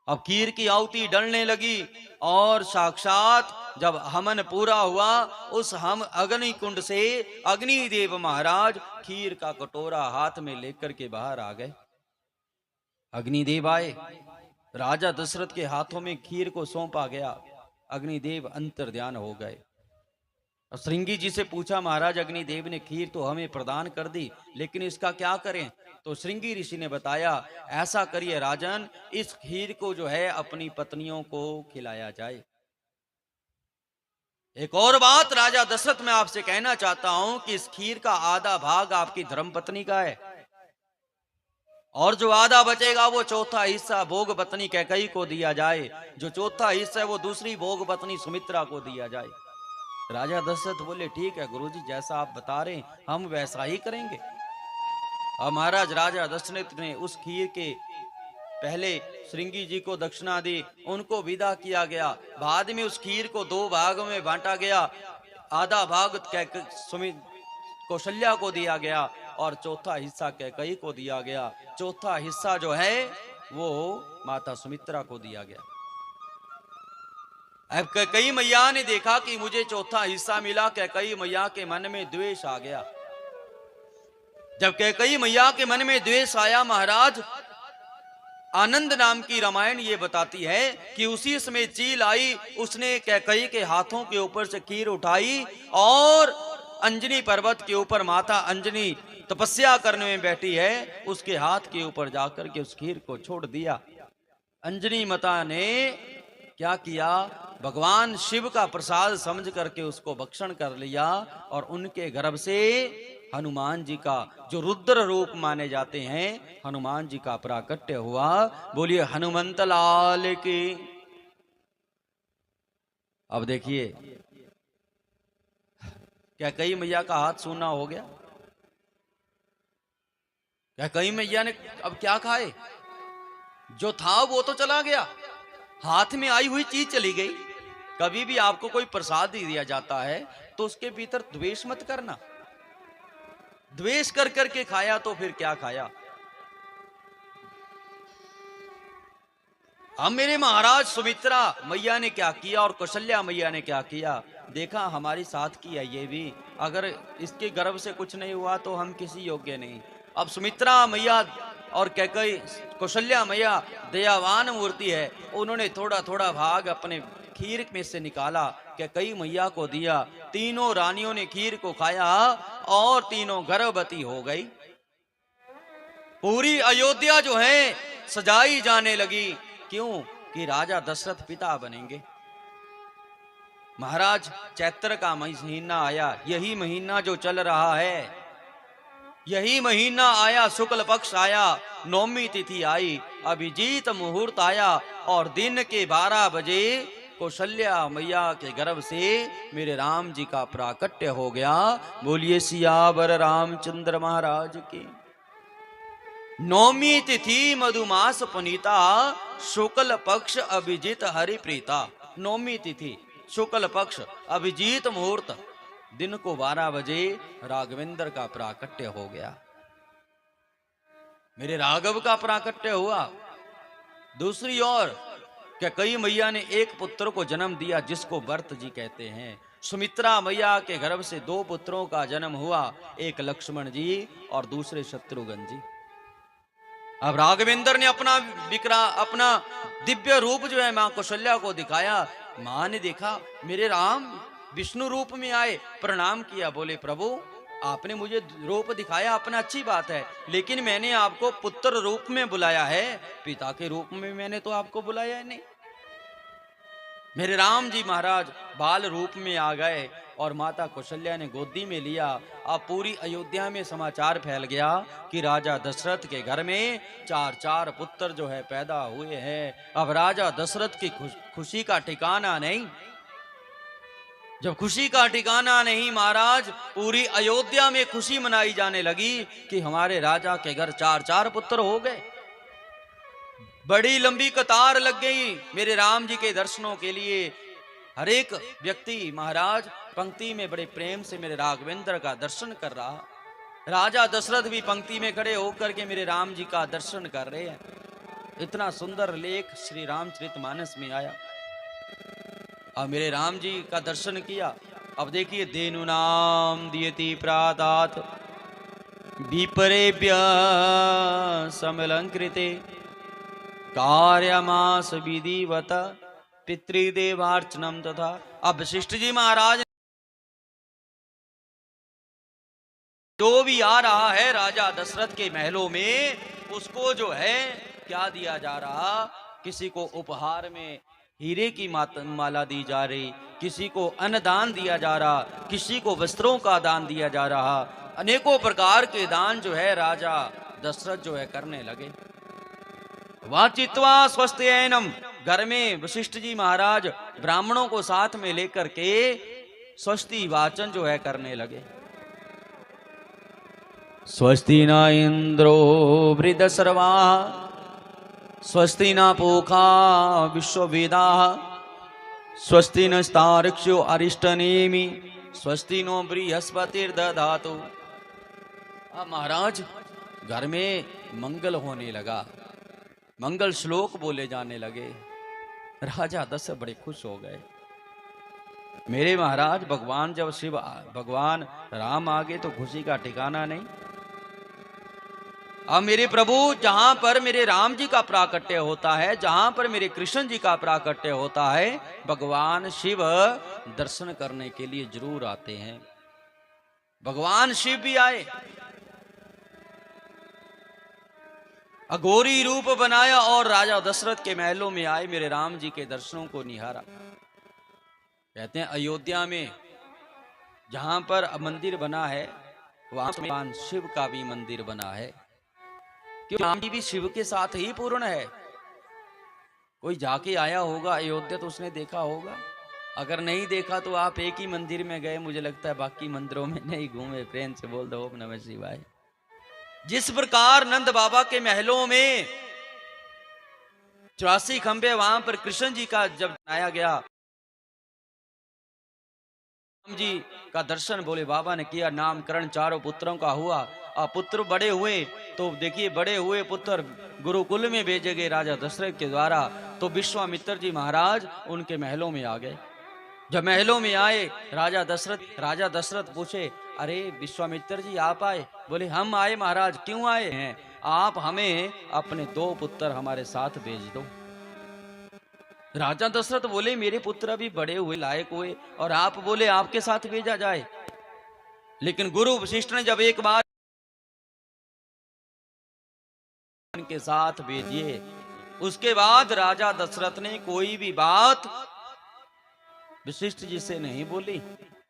अब खीर की आहुति डलने लगी और साक्षात जब हवन पूरा हुआ, उस हम अग्नि कुंड से अग्निदेव महाराज खीर का कटोरा हाथ में लेकर के बाहर आ गए। अग्निदेव आए, राजा दशरथ के हाथों में खीर को सौंपा गया, अग्निदेव अंतर्ध्यान हो गए। श्रृंगी जी से पूछा, महाराज अग्निदेव ने खीर तो हमें प्रदान कर दी, लेकिन इसका क्या करें? तो श्रृंगी ऋषि ने बताया, ऐसा करिए राजन, इस खीर को जो है अपनी पत्नियों को खिलाया जाए। एक और बात राजा दशरथ मैं आपसे कहना चाहता हूं कि इस खीर का आधा भाग आपकी धर्मपत्नी का है, और जो आधा बचेगा वो चौथा हिस्सा भोग पत्नी कैकेयी को दिया जाए, जो चौथा हिस्सा है वो दूसरी भोग पत्नी सुमित्रा को दिया जाए। राजा दशरथ बोले, ठीक है गुरुजी, जैसा आप बता रहे हैं हम वैसा ही करेंगे। और महाराज राजा दशरथ ने उस खीर के पहले श्रृंगी जी को दक्षिणा दी, उनको विदा किया गया। बाद में उस खीर को 2 भागों में बांटा गया, आधा भाग कौशल्या को दिया गया और चौथा हिस्सा कैकेयी को दिया गया। चौथा हिस्सा जो है वो माता सुमित्रा को दिया गया। अब कैकेयी मैया ने देखा कि मुझे चौथा हिस्सा मिला, कैकेयी मैया के मन में द्वेष आ गया। जब कैकेयी मैया के मन में द्वेष आया, महाराज आनंद नाम की रामायण ये बताती है कि उसी समय चील आई, उसने कैकेयी के हाथों के ऊपर से खीर उठाई और अंजनी पर्वत के ऊपर माता अंजनी तपस्या करने में बैठी है, उसके हाथ के ऊपर जाकर के उस खीर को छोड़ दिया। अंजनी माता ने क्या किया, भगवान शिव का प्रसाद समझ करके उसको भक्षण कर लिया और उनके गर्भ से हनुमान जी का, जो रुद्र रूप माने जाते हैं, हनुमान जी का प्राकट्य हुआ। बोलिए हनुमंत लाल की। अब देखिए कैकेयी मैया का हाथ सूना हो गया। कैकेयी मैया ने अब क्या खाए, जो था वो तो चला गया, हाथ में आई हुई चीज चली गई। कभी भी आपको कोई प्रसाद दिया जाता है तो उसके भीतर द्वेष मत करना। द्वेष कर करके खाया तो फिर क्या खाया। अब मेरे महाराज सुमित्रा मैया ने क्या किया और कौशल्या मैया ने क्या किया, देखा हमारी साथ की है ये भी, अगर इसके गर्भ से कुछ नहीं हुआ तो हम किसी योग्य नहीं। अब सुमित्रा मैया और कैकेयी कौशल्या मैया दयावान मूर्ति है, उन्होंने थोड़ा थोड़ा भाग अपने खीर में से निकाला, कैकेयी मैया को दिया। तीनों रानियों ने खीर को खाया और तीनों गर्भवती हो गई। पूरी अयोध्या जो है सजाई जाने लगी। क्यों? कि राजा दशरथ पिता बनेंगे। महाराज चैत्र का महीना आया, यही महीना जो चल रहा है, यही महीना आया, शुक्ल पक्ष आया, नौमी तिथि आई, अभिजीत मुहूर्त आया और दिन के 12 बजे कौशल्या मैया के गर्भ से मेरे राम जी का प्राकट्य हो गया। बोलिए सियावर रामचंद्र महाराज की। नौमी तिथि मधुमास पुनीता, शुक्ल पक्ष अभिजीत हरिप्रीता। नौमी तिथि शुक्ल पक्ष अभिजीत मुहूर्त, दिन को 12 बजे राघवेंद्र का प्राकट्य हो गया, मेरे राघव का प्राकट्य हुआ। दूसरी ओर कैकेयी मैया ने एक पुत्र को जन्म दिया जिसको भरत जी कहते हैं। सुमित्रा मैया के गर्भ से 2 पुत्रों का जन्म हुआ, एक लक्ष्मण जी और दूसरे शत्रुघ्न जी। अब राघवेंद्र ने अपना दिव्य रूप जो है मां कौशल्या को दिखाया मां ने देखा मेरे राम विष्णु रूप में आए, प्रणाम किया, बोले प्रभु आपने मुझे रूप दिखाया अपना अच्छी बात है, लेकिन मैंने आपको पुत्र रूप में बुलाया है, पिता के रूप में मैंने तो आपको बुलाया है नहीं। मेरे राम जी महाराज बाल रूप में आ गए और माता कौशल्या ने गोदी में लिया। अब पूरी अयोध्या में समाचार फैल गया कि राजा दशरथ के घर में चार पुत्र जो है पैदा हुए हैं। अब राजा दशरथ की खुशी का ठिकाना नहीं। जब खुशी का ठिकाना नहीं महाराज, पूरी अयोध्या में खुशी मनाई जाने लगी कि हमारे राजा के घर चार पुत्र हो गए। बड़ी लंबी कतार लग गई मेरे राम जी के दर्शनों के लिए। हर एक व्यक्ति महाराज पंक्ति में बड़े प्रेम से मेरे राघवेंद्र का दर्शन कर रहा। राजा दशरथ भी पंक्ति में खड़े होकर के मेरे राम जी का दर्शन कर रहे हैं। इतना सुंदर लेख श्री रामचरितमानस में आया। अब मेरे राम जी का दर्शन किया। अब देखिए, देनु नाम दियति प्रातात विपरेभ्य समलंकृते कार्यमास विधिवत पितृदेवार्चनम तथा। अब वशिष्ठ जी महाराज जो भी आ रहा है राजा दशरथ के महलों में, उसको जो है क्या दिया जा रहा, किसी को उपहार में हीरे की माला दी जा रही, किसी को अन्नदान दिया जा रहा, किसी को वस्त्रों का दान दिया जा रहा। अनेकों प्रकार के दान जो है राजा दशरथ जो है करने लगे। वाचित्वा स्वस्त्ययनम, घर में वशिष्ठ जी महाराज ब्राह्मणों को साथ में लेकर के स्वस्ति वाचन जो है करने लगे। स्वस्ति न इंद्रो वृद्धसर्वा स्वस्ति न पूखा विश्ववेदा स्वस्ति न स्तार्क्ष्यो अरिष्टनेमि स्वस्ति नो बृहस्पतिर्दधातु। अब महाराज घर में मंगल होने लगा, मंगल श्लोक बोले जाने लगे। राजा दशरथ बड़े खुश हो गए। मेरे महाराज भगवान जब भगवान राम आ गए तो खुशी का ठिकाना नहीं। अब मेरे प्रभु जहां पर मेरे राम जी का प्राकट्य होता है, जहां पर मेरे कृष्ण जी का प्राकट्य होता है, भगवान शिव दर्शन करने के लिए जरूर आते हैं। भगवान शिव भी आए, अघोरी रूप बनाया और राजा दशरथ के महलों में आए, मेरे राम जी के दर्शनों को निहारा। कहते हैं अयोध्या में जहां पर मंदिर बना है वहां भगवान शिव का भी मंदिर बना है, क्योंकि राम जी भी शिव के साथ ही पूर्ण है। कोई जाके आया होगा अयोध्या तो उसने देखा होगा, अगर नहीं देखा तो आप एक ही मंदिर में गए, मुझे लगता है बाकी मंदिरों में नहीं घूमे। प्रेम से बोल दो ओम नमः शिवाय। जिस प्रकार नंद बाबा के महलों में 84 खंबे वहां पर कृष्ण जी का जब बनाया गया, राम जी का दर्शन भोले बाबा ने किया, नामकरण चारों पुत्रों का हुआ। अब पुत्र बड़े हुए तो देखिए, बड़े हुए पुत्र गुरुकुल में भेजे गए राजा दशरथ के द्वारा, तो विश्वामित्र जी महाराज उनके महलों में आ गए। जब महलों में आए राजा दशरथ पूछे, अरे विश्वामित्र जी आप आए? बोले हम आए महाराज। क्यों आए हैं? आप हमें अपने 2 पुत्र हमारे साथ भेज दो। राजा दशरथ बोले मेरे पुत्र अभी बड़े हुए, लायक हुए, और आप बोले आपके साथ भेजा जाए। लेकिन गुरु वशिष्ठ ने जब एक बार के साथ भेजिए, उसके बाद राजा दशरथ ने कोई भी बात वशिष्ठ जी से नहीं बोली।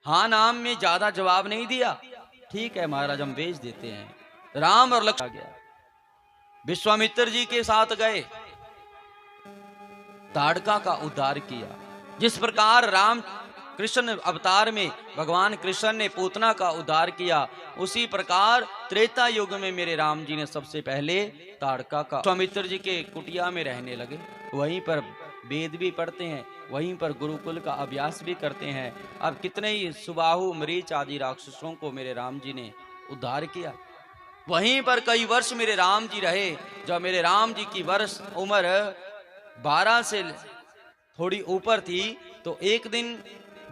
हाँ नाम में ज्यादा जवाब नहीं दिया। ठीक है महाराज हम भेज देते हैं। राम और लक्ष्मण आ गया, विश्वामित्र जी के साथ गए, ताड़का का उद्धार किया। जिस प्रकार राम कृष्ण अवतार में भगवान कृष्ण ने पूतना का उद्धार किया, उसी प्रकार त्रेता युग में मेरे राम जी ने सबसे पहले ताड़का का, विश्वामित्र जी के कुटिया में रहने लगे। वहीं पर वेद भी पढ़ते हैं, वहीं पर गुरुकुल का अभ्यास भी करते हैं। अब कितने ही सुबाहु मरीच आदि राक्षसों को मेरे राम जी ने उद्धार किया। वहीं पर कई वर्ष मेरे राम जी रहे। जब मेरे राम जी की वर्ष उम्र 12 से थोड़ी ऊपर थी, तो एक दिन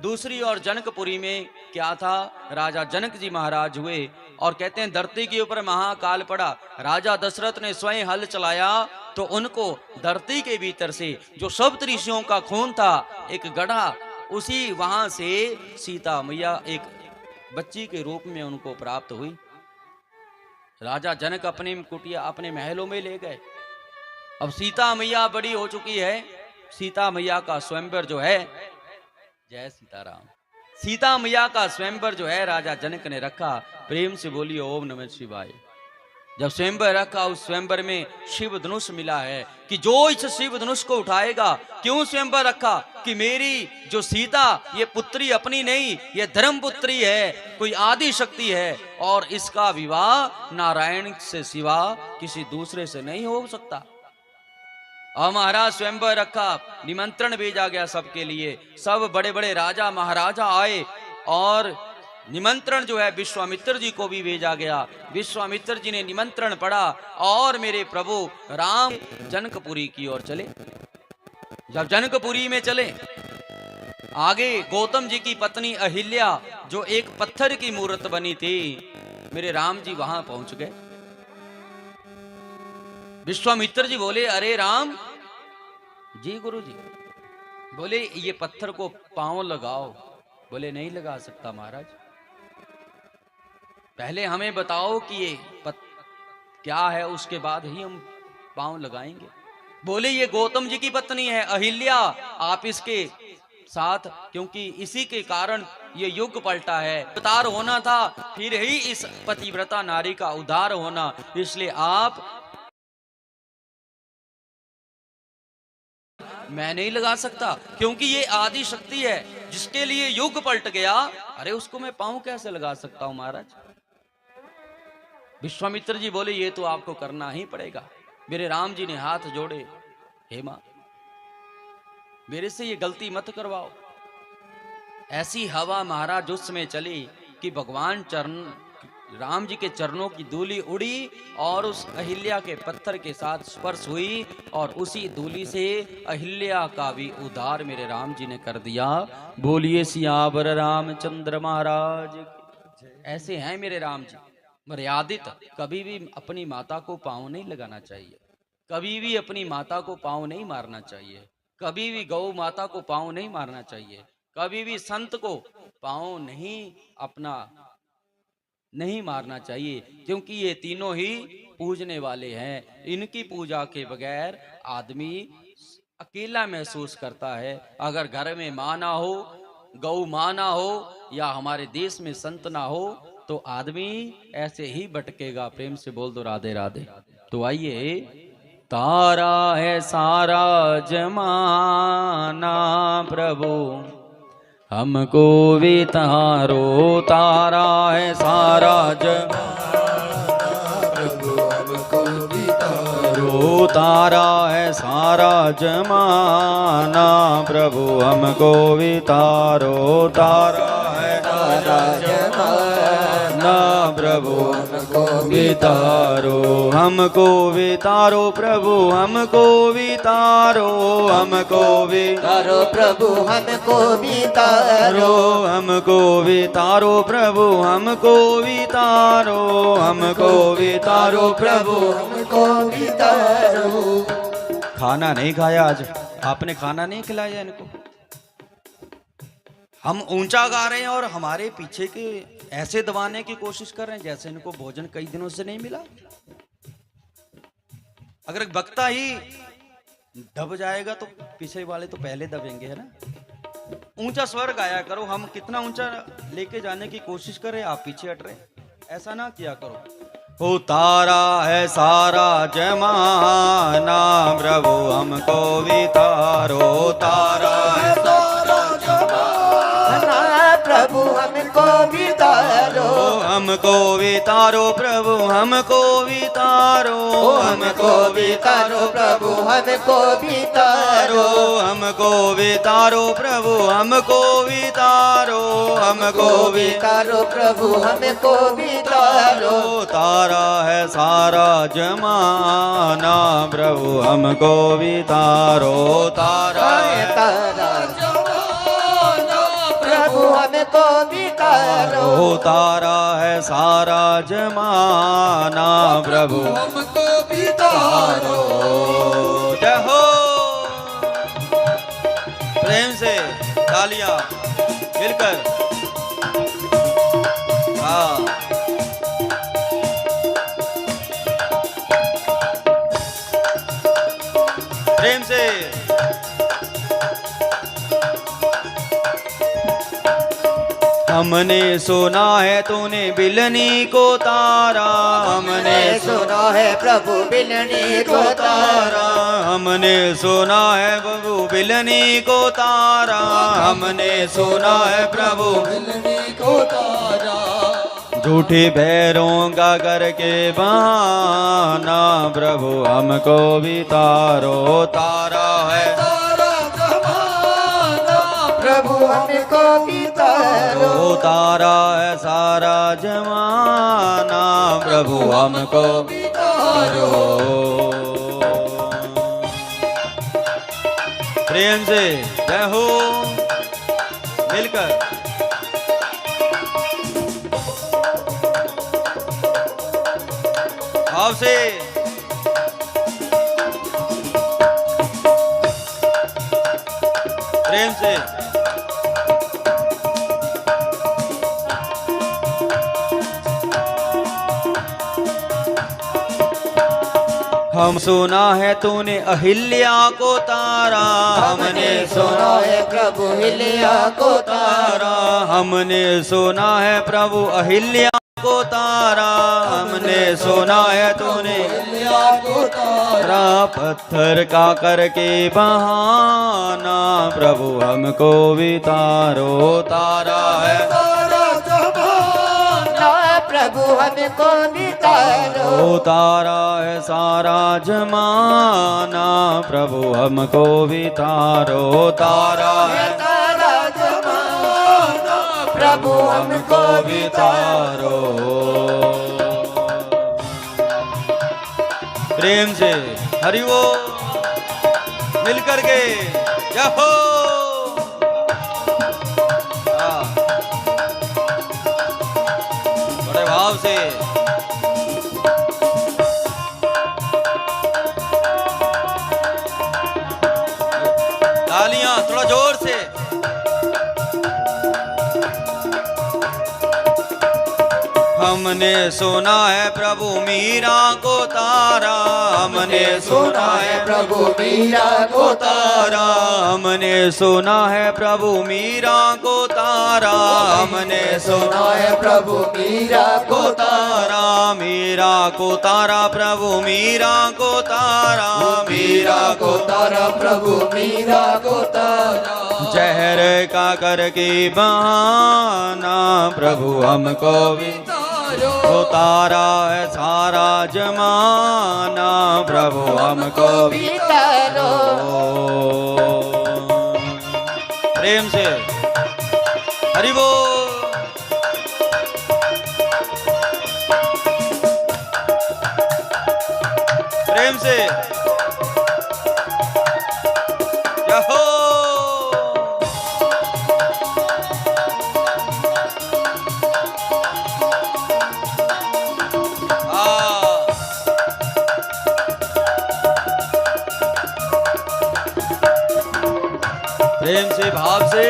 दूसरी ओर जनकपुरी में क्या था, राजा जनक जी महाराज हुए और कहते हैं धरती के ऊपर महाकाल पड़ा। राजा दशरथ ने स्वयं हल चलाया तो उनको धरती के भीतर से जो सप्त ऋषियों का खून था एक गढ़ा, उसी वहां से सीता मैया एक बच्ची के रूप में उनको प्राप्त हुई। राजा जनक अपने कुटिया अपने महलों में ले गए। अब सीता मैया बड़ी हो चुकी है। सीता मैया का स्वयंवर जो है, जय सीताराम, सीता मैया का स्वयंवर जो है राजा जनक ने रखा। प्रेम से बोलिए ओम नमः शिवाय। जब स्वयंवर रखा, उस स्वयंवर में शिव धनुष मिला है कि जो इस शिव धनुष को उठाएगा। क्यों स्वयंवर रखा? कि मेरी जो सीता ये पुत्री अपनी नहीं, ये धर्म पुत्री है, कोई आदि शक्ति है, और इसका विवाह नारायण से सिवा किसी दूसरे से नहीं हो सकता। और महाराज स्वयंवर रखा, निमंत्रण भेजा गया सबके लिए। सब बड़े बड़े राजा महाराजा आए और निमंत्रण जो है विश्वामित्र जी को भी भेजा गया। विश्वामित्र जी ने निमंत्रण पढ़ा और मेरे प्रभु राम जनकपुरी की ओर चले। जब जनकपुरी में चले, आगे गौतम जी की पत्नी अहिल्या जो एक पत्थर की मूर्त बनी थी, मेरे राम जी वहां पहुंच गए। विश्वामित्र जी बोले, अरे राम जी। गुरु जी बोले, ये पत्थर को पांव लगाओ। बोले, नहीं लगा सकता महाराज, पहले हमें बताओ कि ये क्या है, उसके बाद ही हम पांव लगाएंगे। बोले, ये गौतम जी की पत्नी है अहिल्या, आप इसके साथ, क्योंकि इसी के कारण ये युग पलटा है, अवतार होना था, फिर ही इस पतिव्रता नारी का उद्धार होना, इसलिए आप। मैं नहीं लगा सकता, क्योंकि ये आदि शक्ति है जिसके लिए युग पलट गया। अरे उसको मैं पांव कैसे लगा सकता हूं महाराज? विश्वामित्र जी बोले, ये तो आपको करना ही पड़ेगा। मेरे राम जी ने हाथ जोड़े, हे मां, मेरे से ये गलती मत करवाओ। ऐसी हवा महाराज उस समय चली कि भगवान राम जी के चरणों की धूली उड़ी और उस अहिल्या के पत्थर के साथ स्पर्श हुई, और उसी धूली से अहिल्या का भी उद्धार मेरे राम जी ने कर दिया। बोलिए सियावर रामचंद्र महाराज। ऐसे हैं मेरे राम जी, मर्यादित। कभी भी अपनी माता को पांव नहीं लगाना चाहिए, कभी भी अपनी माता को पांव नहीं मारना चाहिए, कभी भी गौ माता को पांव नहीं मारना चाहिए, कभी भी संत को पांव नहीं मारना चाहिए, क्योंकि ये तीनों ही पूजने वाले हैं। इनकी पूजा के बगैर आदमी अकेला महसूस करता है। अगर घर में माँ ना हो, गौ माँ ना हो, या हमारे देश में संत ना हो, तो आदमी ऐसे ही भटकेगा। प्रेम से बोल दो राधे राधे। तो आइए, तारा है सारा जमाना प्रभु हमको भी तारो, तारा है सारा जमाना प्रभु हमको भी तारो, तारा है सारा जमाना प्रभु हमको भी तारो, तारा है सारा जमाना प्रभु हमको भी तारो, हमको भी तारो प्रभु हमको भी तारो, हमको भी तारो प्रभु हमको भी तारो, हमको भी तारो प्रभु हमको भी तारो, हमको भी तारो प्रभु हमको भी तारो। खाना नहीं खाया आज, आपने खाना नहीं खिलाया इनको। हम ऊंचा गा रहे हैं और हमारे पीछे के ऐसे दबाने की कोशिश कर रहे हैं जैसे इनको भोजन कई दिनों से नहीं मिला। अगर वक्ता ही दब जाएगा तो पीछे वाले तो पहले दबेंगे, है ना। ऊंचा स्वर गाया करो। हम कितना ऊंचा लेके जाने की कोशिश कर रहे हैं, आप पीछे हट रहे, ऐसा ना किया करो। ओ तारा है सारा जमाना प्रभु हमको भी तारो, तारा है सारा जमाना प्रभु हमको भी तारो, हमको भी तारो प्रभु हमको भी तारो, हमको भी तारो प्रभु हमको भी तारो, हमको भी तारो प्रभु हमको भी तारो, हमको भी तारो प्रभु हमको भी तारो। तारा है सारा जमाना प्रभु हमको भी तारो, तारा है तारा जमाना प्रभु हमको भी तारो, तारा है सारा जमाना प्रभु हमको भी तारो। तालियां मिलकर। हाँ, प्रेम से। हमने सुना है तूने बिलनी को तारा, हमने सुना है प्रभु बिलनी को तारा, हमने सुना है प्रभु बिलनी को तारा, हमने सुना है प्रभु बिलनी को तारा। झूठी भैरों का करके बहाना, प्रभु हमको भी तारो। तारा है तारा जमाना, प्रभु हमको भी तारो। ओ तारा है सारा जमाना, प्रभु हमको भी तारो। प्रेम से जय हो मिलकर। भाव से प्रेम से। हम सुना है तूने अहिल्या को तारा, हमने सुना है प्रभु हिलिया को तारा, हमने सुना है प्रभु अहिल्या को तारा, हमने सुना है तूने हिलिया को तारा। पत्थर का करके बहाना, प्रभु हमको भी तारो। तारा है तारा जमाना, प्रभु हमको भी तारो। ओ तारा है सारा जमाना, प्रभु हमको भी तारो। तारा है तारा जमाना, प्रभु हमको भी तारो। प्रेम से हरि वो मिलकर के जय हो। हाँ, बड़े भाव से। तालियां थोड़ा जोर से। हमने सुना है प्रभु मीरा को तारा, हमने सुना है प्रभु मीरा को तारा, हमने सुना है प्रभु मीरा को तारा, हमने सुना है प्रभु मीरा को तारा। मीरा को तारा प्रभु मीरा को तारा, मीरा को तारा, प्रभु मीरा को तारा। जहर का करके बहाना, प्रभु हमको भी तो तारा है सारा जमाना, प्रभु हमको भी तारो। प्रेम से हरि बोल। प्रेम से जय हो। प्रेम से भाव से।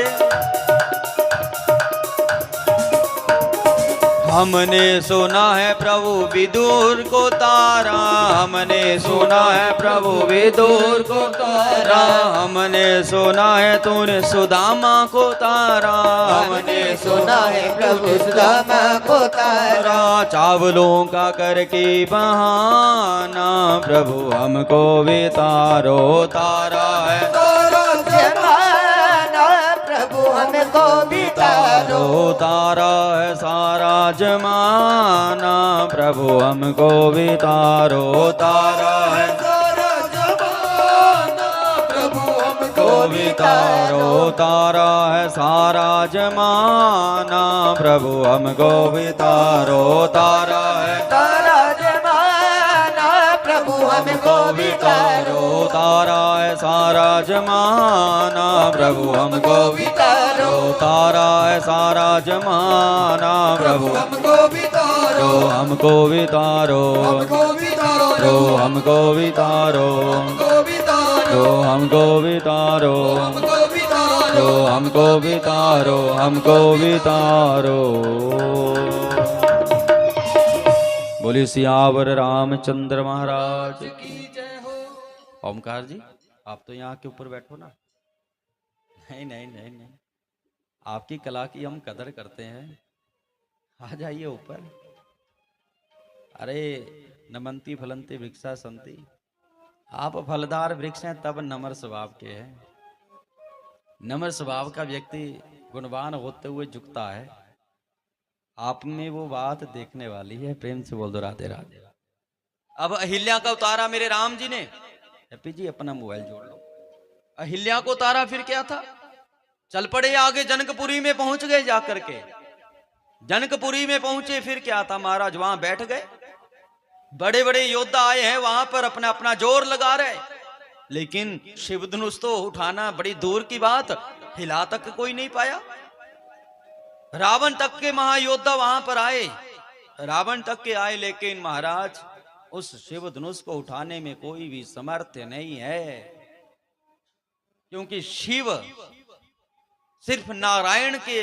हमने सुना है प्रभु विदुर को तारा, हमने सुना है प्रभु विदुर को तारा, हमने सुना है तूने सुदामा को तारा, हमने सुना है प्रभु सुदामा को तारा। चावलों का करके बहाना, प्रभु हमको भी तारो। तारा है तारा जमाना, प्रभु हमको भी तारो। तारा है सारा जमाना, प्रभु हमको भी तारो। तारा है सारा जमाना, प्रभु हमको भी तारो। तारा है सारा जमाना, प्रभु हमको भी तारो। तारा है तारा जमाना, प्रभु हमको भी तारो। तारा है सारा जमाना, प्रभु हमको भी तारो। तारा है सारा जमाना, प्रभु हमको भी तारो, हमको भी तारो, हमको भी तारो, हमको भी तारो, हमको भी तारो, हमको भी तारो, हमको भी तारो हमको भी तारो, हमको भी तारो। बोली सियावर रामचंद्र महाराज की। जय हो। ओमकार जी, आप तो यहाँ के ऊपर बैठो ना। नहीं नहीं नहीं नहीं, आपकी कला की हम कदर करते हैं, आ जाइए ऊपर। अरे नमंती फलंती वृक्षा संति, आप फलदार वृक्ष हैं तब नम्र स्वभाव के हैं। नम्र स्वभाव का व्यक्ति गुणवान होते हुए झुकता है। आप में वो बात देखने वाली है। प्रेम से बोल दो राधे राधे। अब अहिल्या का उतारा मेरे राम जी ने। हैप्पी जी अपना मोबाइल जोड़ लो। अहिल्या को उतारा, फिर क्या था, चल पड़े आगे, जनकपुरी में पहुंच गए। जाकर के जनकपुरी में पहुंचे, फिर क्या था, महाराज वहां बैठ गए। बड़े बड़े योद्धा आए हैं वहां पर, अपना अपना जोर लगा रहे, लेकिन शिव धनुष तो उठाना बड़ी दूर की बात, हिला तक कोई नहीं पाया। रावण तक के महायोद्धा वहां पर आए, रावण तक के आए, लेकिन महाराज उस शिव धनुष को उठाने में कोई भी समर्थ नहीं है, क्योंकि शिव सिर्फ नारायण के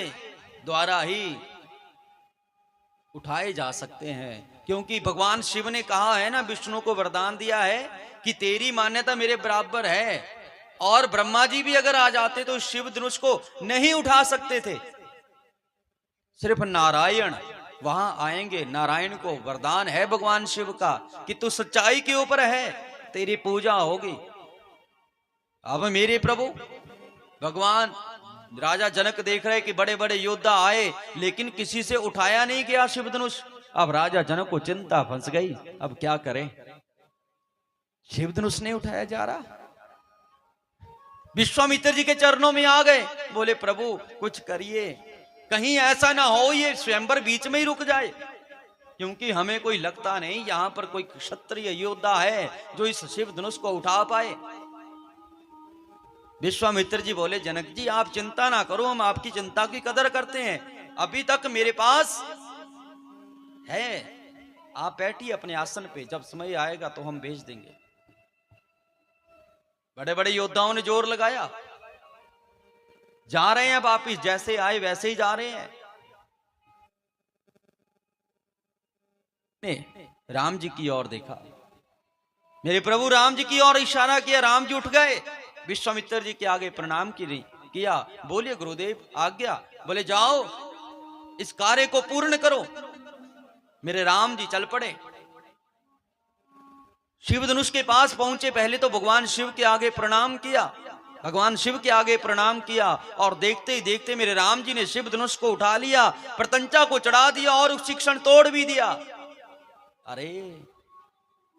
द्वारा ही उठाए जा सकते हैं। क्योंकि भगवान शिव ने कहा है ना, विष्णु को वरदान दिया है कि तेरी मान्यता मेरे बराबर है, और ब्रह्मा जी भी अगर आ जाते तो शिव धनुष को नहीं उठा सकते थे, सिर्फ नारायण वहां आएंगे। नारायण को वरदान है भगवान शिव का कि तू सच्चाई के ऊपर है, तेरी पूजा होगी। अब मेरे प्रभु भगवान राजा जनक देख रहे कि बड़े बड़े योद्धा आए, लेकिन किसी से उठाया नहीं गया शिव धनुष। अब राजा जनक को चिंता फंस गई, अब क्या करें, शिव धनुष नहीं उठाया जा रहा। विश्वामित्र जी के चरणों में आ गए, बोले प्रभु कुछ करिए, कहीं ऐसा ना हो ये स्वयंवर बीच में ही रुक जाए, क्योंकि हमें कोई लगता नहीं यहां पर कोई क्षत्रिय योद्धा है जो इस शिव धनुष को उठा पाए। विश्वामित्र जी बोले जनक जी आप चिंता ना करो, हम आपकी चिंता की कदर करते हैं, अभी तक मेरे पास है, आप बैठिए अपने आसन पे, जब समय आएगा तो हम भेज देंगे। बड़े बड़े योद्धाओं ने जोर लगाया, जा रहे हैं वापिस, जैसे आए वैसे ही जा रहे हैं। ने राम जी की ओर देखा, मेरे प्रभु राम जी की ओर इशारा किया, राम जी उठ गए, विश्वामित्र जी के आगे प्रणाम किया, बोलिए गुरुदेव आज्ञा, बोले जाओ इस कार्य को पूर्ण करो। मेरे राम जी चल पड़े, शिव धनुष के पास पहुंचे, पहले तो भगवान शिव के आगे प्रणाम किया, भगवान शिव के आगे प्रणाम किया, और देखते ही देखते मेरे राम जी ने शिव धनुष को उठा लिया, प्रतंचा को चढ़ा दिया और उसी क्षण तोड़ भी दिया। अरे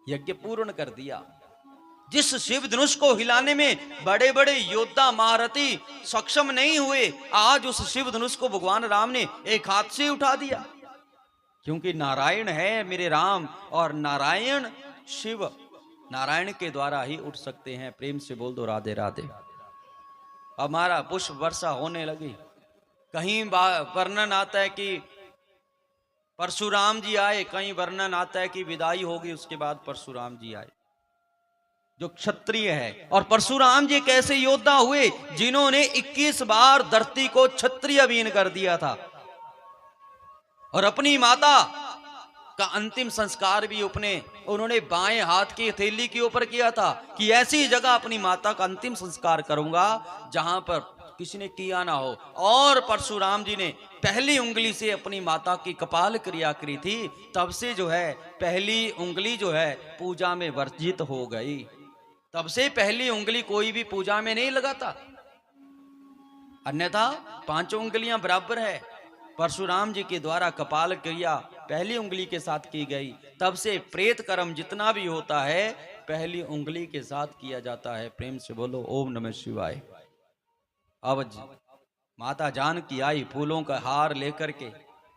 यज्ञ पूर्ण कर दिया। जिस शिव धनुष को हिलाने में बड़े बड़े योद्धा महारथी सक्षम नहीं हुए, आज उस शिव धनुष को भगवान राम ने एक हाथ से उठा दिया, क्योंकि नारायण है मेरे राम, और नारायण शिव नारायण के द्वारा ही उठ सकते हैं। प्रेम से बोल दो राधे राधे। हमारा पुष्प वर्षा होने लगी, कहीं वर्णन आता है कि परशुराम जी आए, कहीं वर्णन आता है कि विदाई होगी उसके बाद परशुराम जी आए, जो क्षत्रिय है। और परशुराम जी कैसे योद्धा हुए जिन्होंने 21 बार धरती को क्षत्रिय बीन कर दिया था, और अपनी माता का अंतिम संस्कार भी उन्होंने बाएं हाथ की हथेली के ऊपर किया था कि ऐसी जगह अपनी माता का अंतिम संस्कार करूंगा जहां पर किसी ने किया ना हो। और परशुराम जी ने पहली उंगली से अपनी माता की कपाल क्रिया करी थी, तब से जो है पहली उंगली जो है पूजा में वर्जित हो गई। तब से पहली उंगली कोई भी पूजा में नहीं लगाता, अन्यथा 5 उंगलियां बराबर है। परशुराम जी के द्वारा कपाल क्रिया पहली उंगली के साथ की गई, तब से प्रेत कर्म जितना भी होता है पहली उंगली के साथ किया जाता है। प्रेम से बोलो ओम नमः शिवाय। अब माता जानकी आई, फूलों का हार लेकर के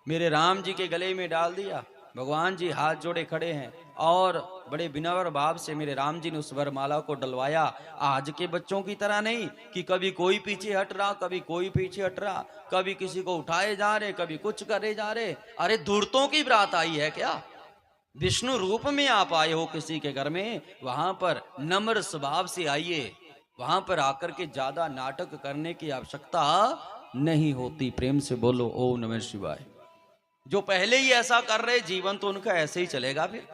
मेरे राम जी के गले में डाल दिया। भगवान जी हाथ जोड़े खड़े हैं और बड़े विनम्र भाव से मेरे राम जी ने उस वरमाला को डलवाया। आज के बच्चों की तरह नहीं कि कभी कोई पीछे हट रहा, कभी कोई पीछे हट रहा, कभी किसी को उठाए जा रहे, कभी कुछ करे जा रहे। अरे धूर्तों की बारात आई है क्या? विष्णु रूप में आप आए हो किसी के घर में, वहां पर नम्र स्वभाव से आइए। वहां पर आकर के ज्यादा नाटक करने की आवश्यकता नहीं होती। प्रेम से बोलो ओम नमः शिवाय। जो पहले ही ऐसा कर रहे जीवन तो उनका ऐसे ही चलेगा फिर।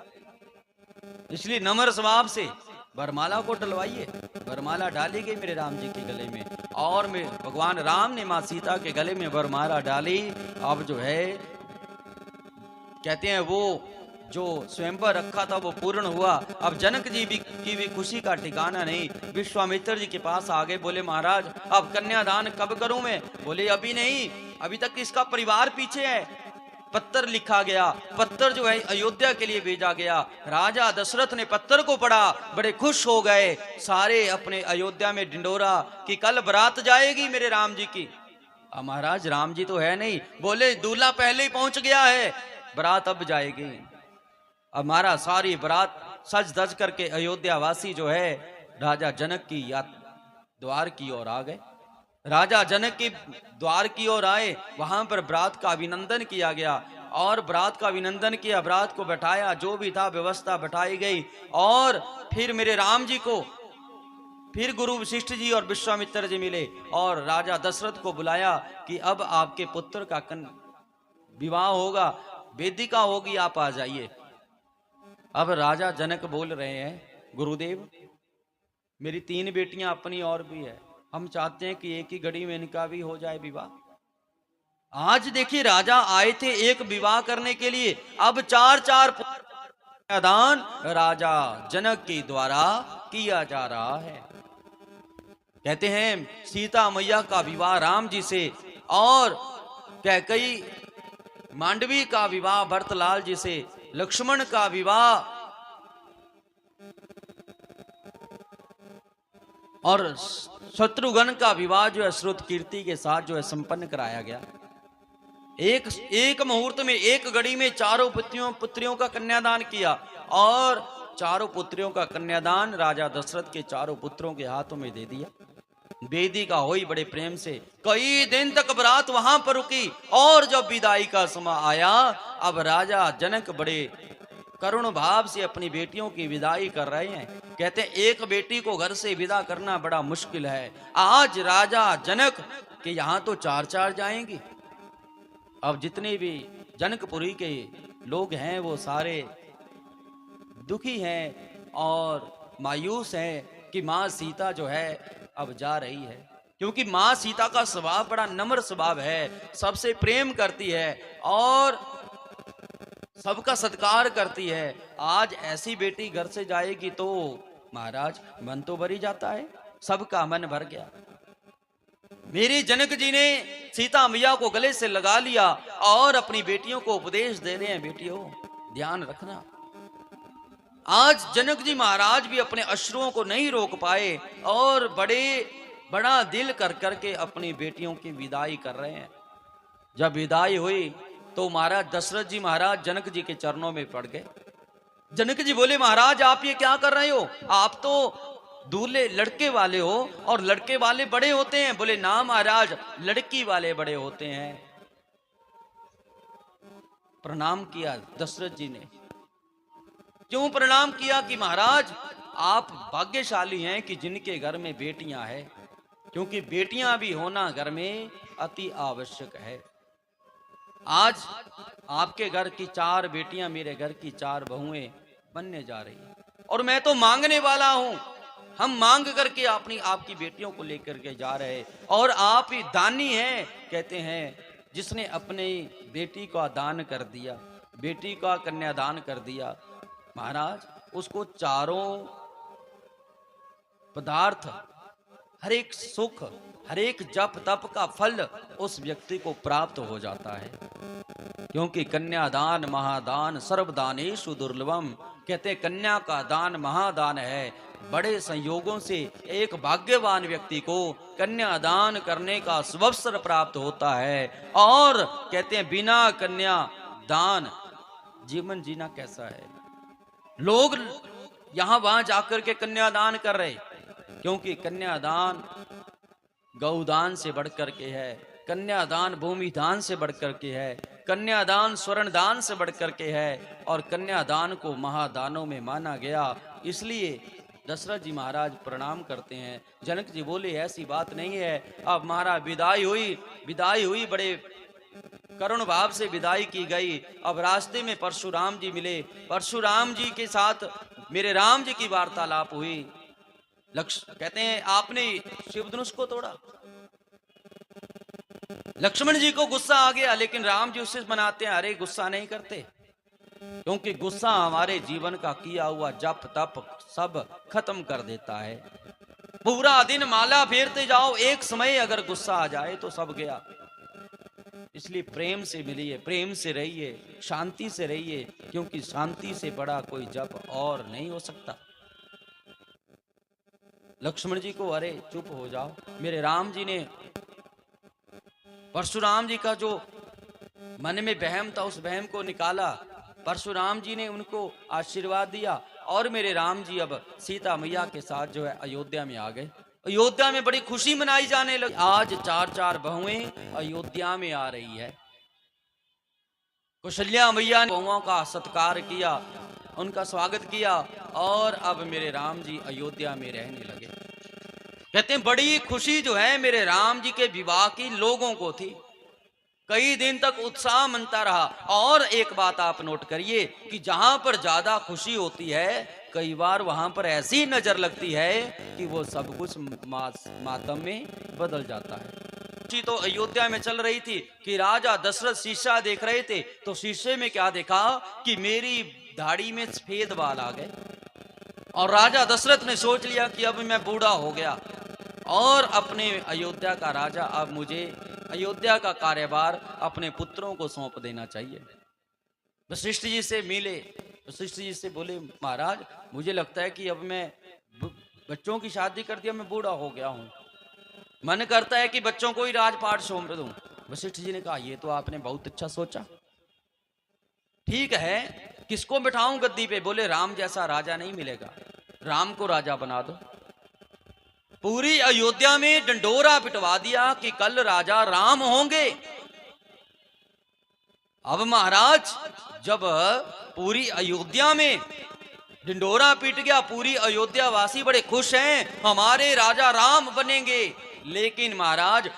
इसलिए नम्र स्वभाव से वरमाला को डलवाइए। वरमाला डाली गई मेरे राम जी के गले में, और में भगवान राम ने मां सीता के गले में वरमाला डाली। अब जो है कहते हैं वो जो स्वयंवर रखा था वो पूर्ण हुआ। अब जनक जी की भी खुशी का ठिकाना नहीं। विश्वामित्र जी के पास आ गए, बोले महाराज अब कन्यादान कब करूं मैं? बोले अभी नहीं, अभी तक इसका परिवार पीछे है। पत्थर लिखा गया, पत्थर जो है अयोध्या के लिए भेजा गया। राजा दशरथ ने पत्थर को पढ़ा, बड़े खुश हो गए। सारे अपने अयोध्या में ढिंडोरा कि कल बारात जाएगी मेरे राम जी की। अब महाराज राम जी तो है नहीं। बोले दूल्हा पहले ही पहुंच गया है, बारात अब जाएगी। अब हमारा सारी बारात सज धज करके अयोध्या वासी जो है राजा जनक की द्वार की ओर आ गए। राजा जनक के द्वार की ओर आए, वहां पर बारात का अभिनंदन किया गया, और बारात का अभिनंदन किया, बारात को बैठाया, जो भी था व्यवस्था बैठाई गई। और फिर मेरे राम जी को फिर गुरु वशिष्ठ जी और विश्वामित्र जी मिले, और राजा दशरथ को बुलाया कि अब आपके पुत्र का विवाह होगा, वेदिका होगी, आप आ जाइए। अब राजा जनक बोल रहे हैं, गुरुदेव मेरी 3 बेटियां अपनी और भी है, हम चाहते हैं कि एक ही घड़ी में इनका भी हो जाए विवाह। आज देखिए राजा आए थे एक विवाह करने के लिए, अब 4-4 दान राजा जनक के द्वारा किया जा रहा है। कहते हैं सीता मैया का विवाह राम जी से, और कैकई मांडवी का विवाह भरतलाल जी से, लक्ष्मण का विवाह और शत्रुघ्न का विवाह जो है श्रुत कीर्ति के साथ जो है संपन्न कराया गया। एक मुहूर्त में, एक घड़ी में चारों पुत्रियों का कन्यादान किया, और चारों पुत्रियों का कन्यादान राजा दशरथ के चारों पुत्रों के हाथों में दे दिया। वेदिका हुई बड़े प्रेम से, कई दिन तक बारात वहां पर रुकी, और जब विदाई का समय आया, अब राजा जनक बड़े करुण भाव से अपनी बेटियों की विदाई कर रहे हैं। कहते हैं एक बेटी को घर से विदा करना बड़ा मुश्किल है। आज राजा जनक के यहां तो 4-4 जाएंगी। अब जितने भी जनकपुरी के लोग हैं वो सारे दुखी हैं और मायूस हैं कि माँ सीता जो है अब जा रही है, क्योंकि माँ सीता का स्वभाव बड़ा नम्र स्वभाव है, सबसे प्रेम करती है और सबका सत्कार करती है। आज ऐसी बेटी घर से जाएगी तो महाराज मन तो भर ही जाता है, सबका मन भर गया। मेरे जनक जी ने सीता मैया को गले से लगा लिया और अपनी बेटियों को उपदेश दे रहे हैं, बेटियों ध्यान रखना। आज जनक जी महाराज भी अपने अश्रुओं को नहीं रोक पाए और बड़ा दिल कर करके अपनी बेटियों की विदाई कर रहे हैं। जब विदाई हुई तो महाराज दशरथ जी महाराज जनक जी के चरणों में पड़ गए। जनक जी बोले महाराज आप ये क्या कर रहे हो, आप तो दूल्हे लड़के वाले हो और लड़के वाले बड़े होते हैं। बोले ना महाराज लड़की वाले बड़े होते हैं। प्रणाम किया दशरथ जी ने। क्यों प्रणाम किया कि महाराज आप भाग्यशाली हैं कि जिनके घर में बेटियां हैं, क्योंकि बेटियां भी होना घर में अति आवश्यक है। आज आपके घर की 4 बेटियां मेरे घर की 4 बहुएं बनने जा रही हैं और मैं तो मांगने वाला हूं। हम मांग करके आपकी बेटियों को लेकर के जा रहे हैं और आप ही दानी हैं। कहते हैं जिसने अपने बेटी का दान कर दिया, बेटी का कन्यादान कर दिया, महाराज उसको चारों पदार्थ, हर एक सुख, हर एक जप तप का फल उस व्यक्ति को प्राप्त हो जाता है। क्योंकि कन्यादान महादान सर्वदानेषु दुर्लभम। कहते हैं कन्या का दान महादान है। बड़े संयोगों से एक भाग्यवान व्यक्ति को कन्यादान करने का सुअवसर प्राप्त होता है। और कहते हैं बिना कन्या दान जीवन जीना कैसा है। लोग यहां वहां जाकर के कन्यादान कर रहे, क्योंकि कन्यादान गौदान से बढ़कर के है, कन्यादान भूमि दान से बढ़कर के है, कन्यादान स्वर्ण दान से बढ़कर के है और कन्यादान को महादानों में माना गया। इसलिए दशरथ जी महाराज प्रणाम करते हैं। जनक जी बोले ऐसी बात नहीं है। अब महाराज विदाई हुई, बड़े करुण भाव से विदाई की गई। अब रास्ते में परशुराम जी मिले, परशुराम जी के साथ मेरे राम जी की वार्तालाप हुई। कहते हैं आपने शिवधनुष को तोड़ा। लक्ष्मण जी को गुस्सा आ गया, लेकिन राम जी उससे मनाते हैं, अरे गुस्सा नहीं करते, क्योंकि गुस्सा हमारे जीवन का किया हुआ जप तप सब खत्म कर देता है। पूरा दिन माला फेरते जाओ, एक समय अगर गुस्सा आ जाए तो सब गया। इसलिए प्रेम से मिलिए, प्रेम से रहिए, शांति से रहिए, क्योंकि शांति से बड़ा कोई जप और नहीं हो सकता। लक्ष्मण जी को अरे चुप हो जाओ। मेरे राम जी ने परशुराम जी का जो मन में वहम था उस वहम को निकाला। परशुराम जी ने उनको आशीर्वाद दिया और मेरे राम जी अब सीता मैया के साथ जो है अयोध्या में आ गए। अयोध्या में बड़ी खुशी मनाई जाने लगी। आज 4-4 बहुएं अयोध्या में आ रही है। कौशल्या मैया ने बहुओं का सत्कार किया, उनका स्वागत किया और अब मेरे राम जी अयोध्या में रहने लगे। कहते हैं बड़ी खुशी जो है मेरे राम जी के विवाह की लोगों को थी। कई दिन तक उत्साह मनता रहा। और एक बात आप नोट करिए कि जहां पर ज्यादा खुशी होती है, कई बार वहां पर ऐसी नजर लगती है कि वो सब कुछ मातम में बदल जाता है। तो अयोध्या में चल रही थी कि राजा दशरथ शीशा देख रहे थे, तो शीशे में क्या देखा कि मेरी दाढ़ी में सफेद बाल आ गए। और राजा दशरथ ने सोच लिया कि अब मैं बूढ़ा हो गया और अपने अयोध्या का राजा, अब मुझे अयोध्या का कार्यभार अपने पुत्रों को सौंप देना चाहिए। वशिष्ठ जी से मिले, वशिष्ठ जी से बोले महाराज मुझे लगता है कि अब मैं बच्चों की शादी कर दिया, मैं बूढ़ा हो गया हूं, मन करता है कि बच्चों को ही राजपाट सौंप दूं। वशिष्ठ जी ने कहा ये तो आपने बहुत अच्छा सोचा, ठीक है किसको बिठाऊं गद्दी पे? बोले राम जैसा राजा नहीं मिलेगा, राम को राजा बना दो। पूरी अयोध्या में डंडोरा पिटवा दिया कि कल राजा राम होंगे। अब महाराज जब पूरी अयोध्या में डंडोरा पीट गया, पूरी अयोध्या वासी बड़े खुश हैं, हमारे राजा राम बनेंगे। लेकिन महाराज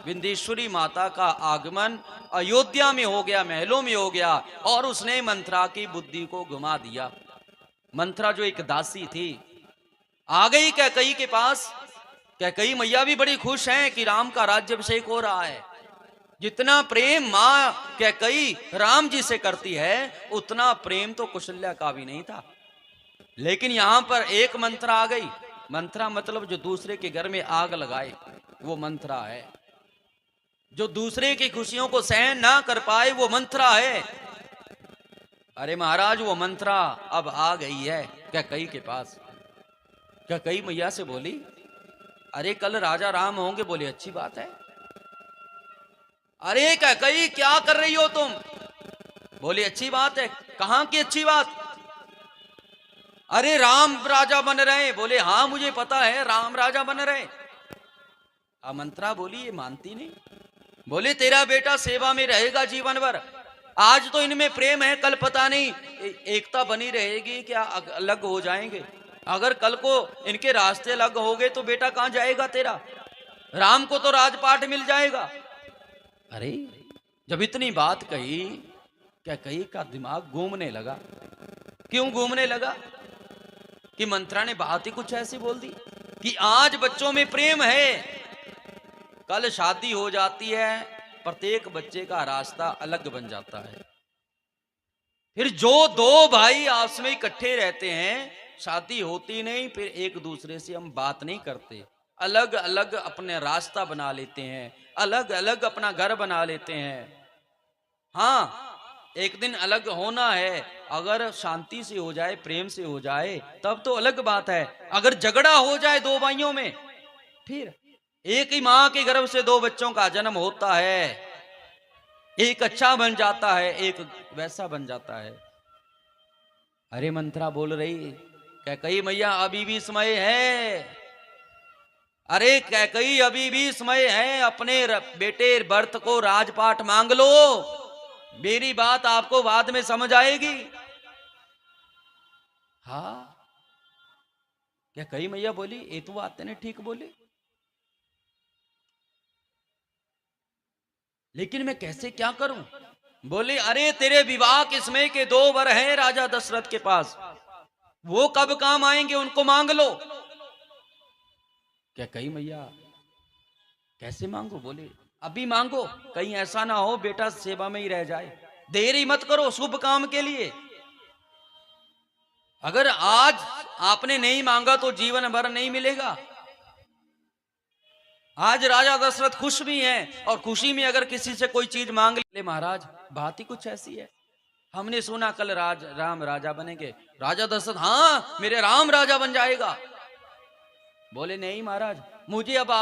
विंध्येश्वरी माता का आगमन अयोध्या में हो गया, महलों में हो गया, और उसने मंत्रा की बुद्धि को घुमा दिया। मंत्रा जो एक दासी थी आ गई कैकई के पास। कैकई मैया भी बड़ी खुश हैं कि राम का राज्याभिषेक हो रहा है। जितना प्रेम माँ कैकई राम जी से करती है उतना प्रेम तो कौशल्या का भी नहीं था। लेकिन यहां पर एक मंत्रा आ गई। मंत्रा मतलब जो दूसरे के घर में आग लगाए, वो मंत्रा है। जो दूसरे की खुशियों को सहन ना कर पाए वो मंत्रा है। अरे महाराज वो मंत्रा अब आ गई है कैकई के पास। कैकई मैया से बोली अरे कल राजा राम होंगे। बोले अच्छी बात है। अरे कैकई क्या कर रही हो तुम? बोले अच्छी बात है। कहां की अच्छी बात? अरे राम राजा बन रहे। बोले हाँ मुझे पता है राम राजा बन रहे। मंत्रा बोली ये मानती नहीं। बोले तेरा बेटा सेवा में रहेगा जीवन भर। आज तो इनमें प्रेम है, कल पता नहीं एकता बनी रहेगी क्या अलग हो जाएंगे। अगर कल को इनके रास्ते अलग हो गए तो बेटा कहां जाएगा तेरा? राम को तो राजपाट मिल जाएगा। अरे जब इतनी बात कही कैकई का दिमाग घूमने लगा। क्यों घूमने लगा? कि मंत्रा ने बात ही कुछ ऐसी बोल दी कि आज बच्चों में प्रेम है, कल शादी हो जाती है, प्रत्येक बच्चे का रास्ता अलग बन जाता है। फिर जो दो भाई आपस में इकट्ठे रहते हैं, शादी होती नहीं, फिर एक दूसरे से हम बात नहीं करते, अलग अलग अपने रास्ता बना लेते हैं, अलग अलग अपना घर बना लेते हैं। हाँ एक दिन अलग होना है, अगर शांति से हो जाए, प्रेम से हो जाए तब तो अलग बात है। अगर झगड़ा हो जाए दो भाइयों में, फिर एक ही मां के गर्भ से दो बच्चों का जन्म होता है, एक अच्छा बन जाता है, एक वैसा बन जाता है। अरे मंत्रा बोल रही कैकई मैया अभी भी समय है। अरे कैकई अभी भी समय है, अपने बेटे भरत को राजपाट मांग लो, मेरी बात आपको बाद में समझ आएगी। हाँ क्या कई मैया बोली ये तो बात ने ठीक बोली, लेकिन मैं कैसे क्या करूं? बोले अरे तेरे विवाह के समय के 2 वर हैं राजा दशरथ के पास, वो कब काम आएंगे उनको मांग लो। क्या कही मैया कैसे मांगो? बोले अभी मांगो, कहीं ऐसा ना हो बेटा सेवा में ही रह जाए, देरी मत करो शुभ काम के लिए। अगर आज आपने नहीं मांगा तो जीवन भर नहीं मिलेगा। आज राजा दशरथ खुश भी हैं और खुशी में अगर किसी से कोई चीज मांग ले, महाराज बात ही कुछ ऐसी है, हमने सुना कल राम राजा बनेंगे। राजा दशरथ हाँ मेरे राम राजा बन जाएगा। बोले नहीं महाराज मुझे अब आप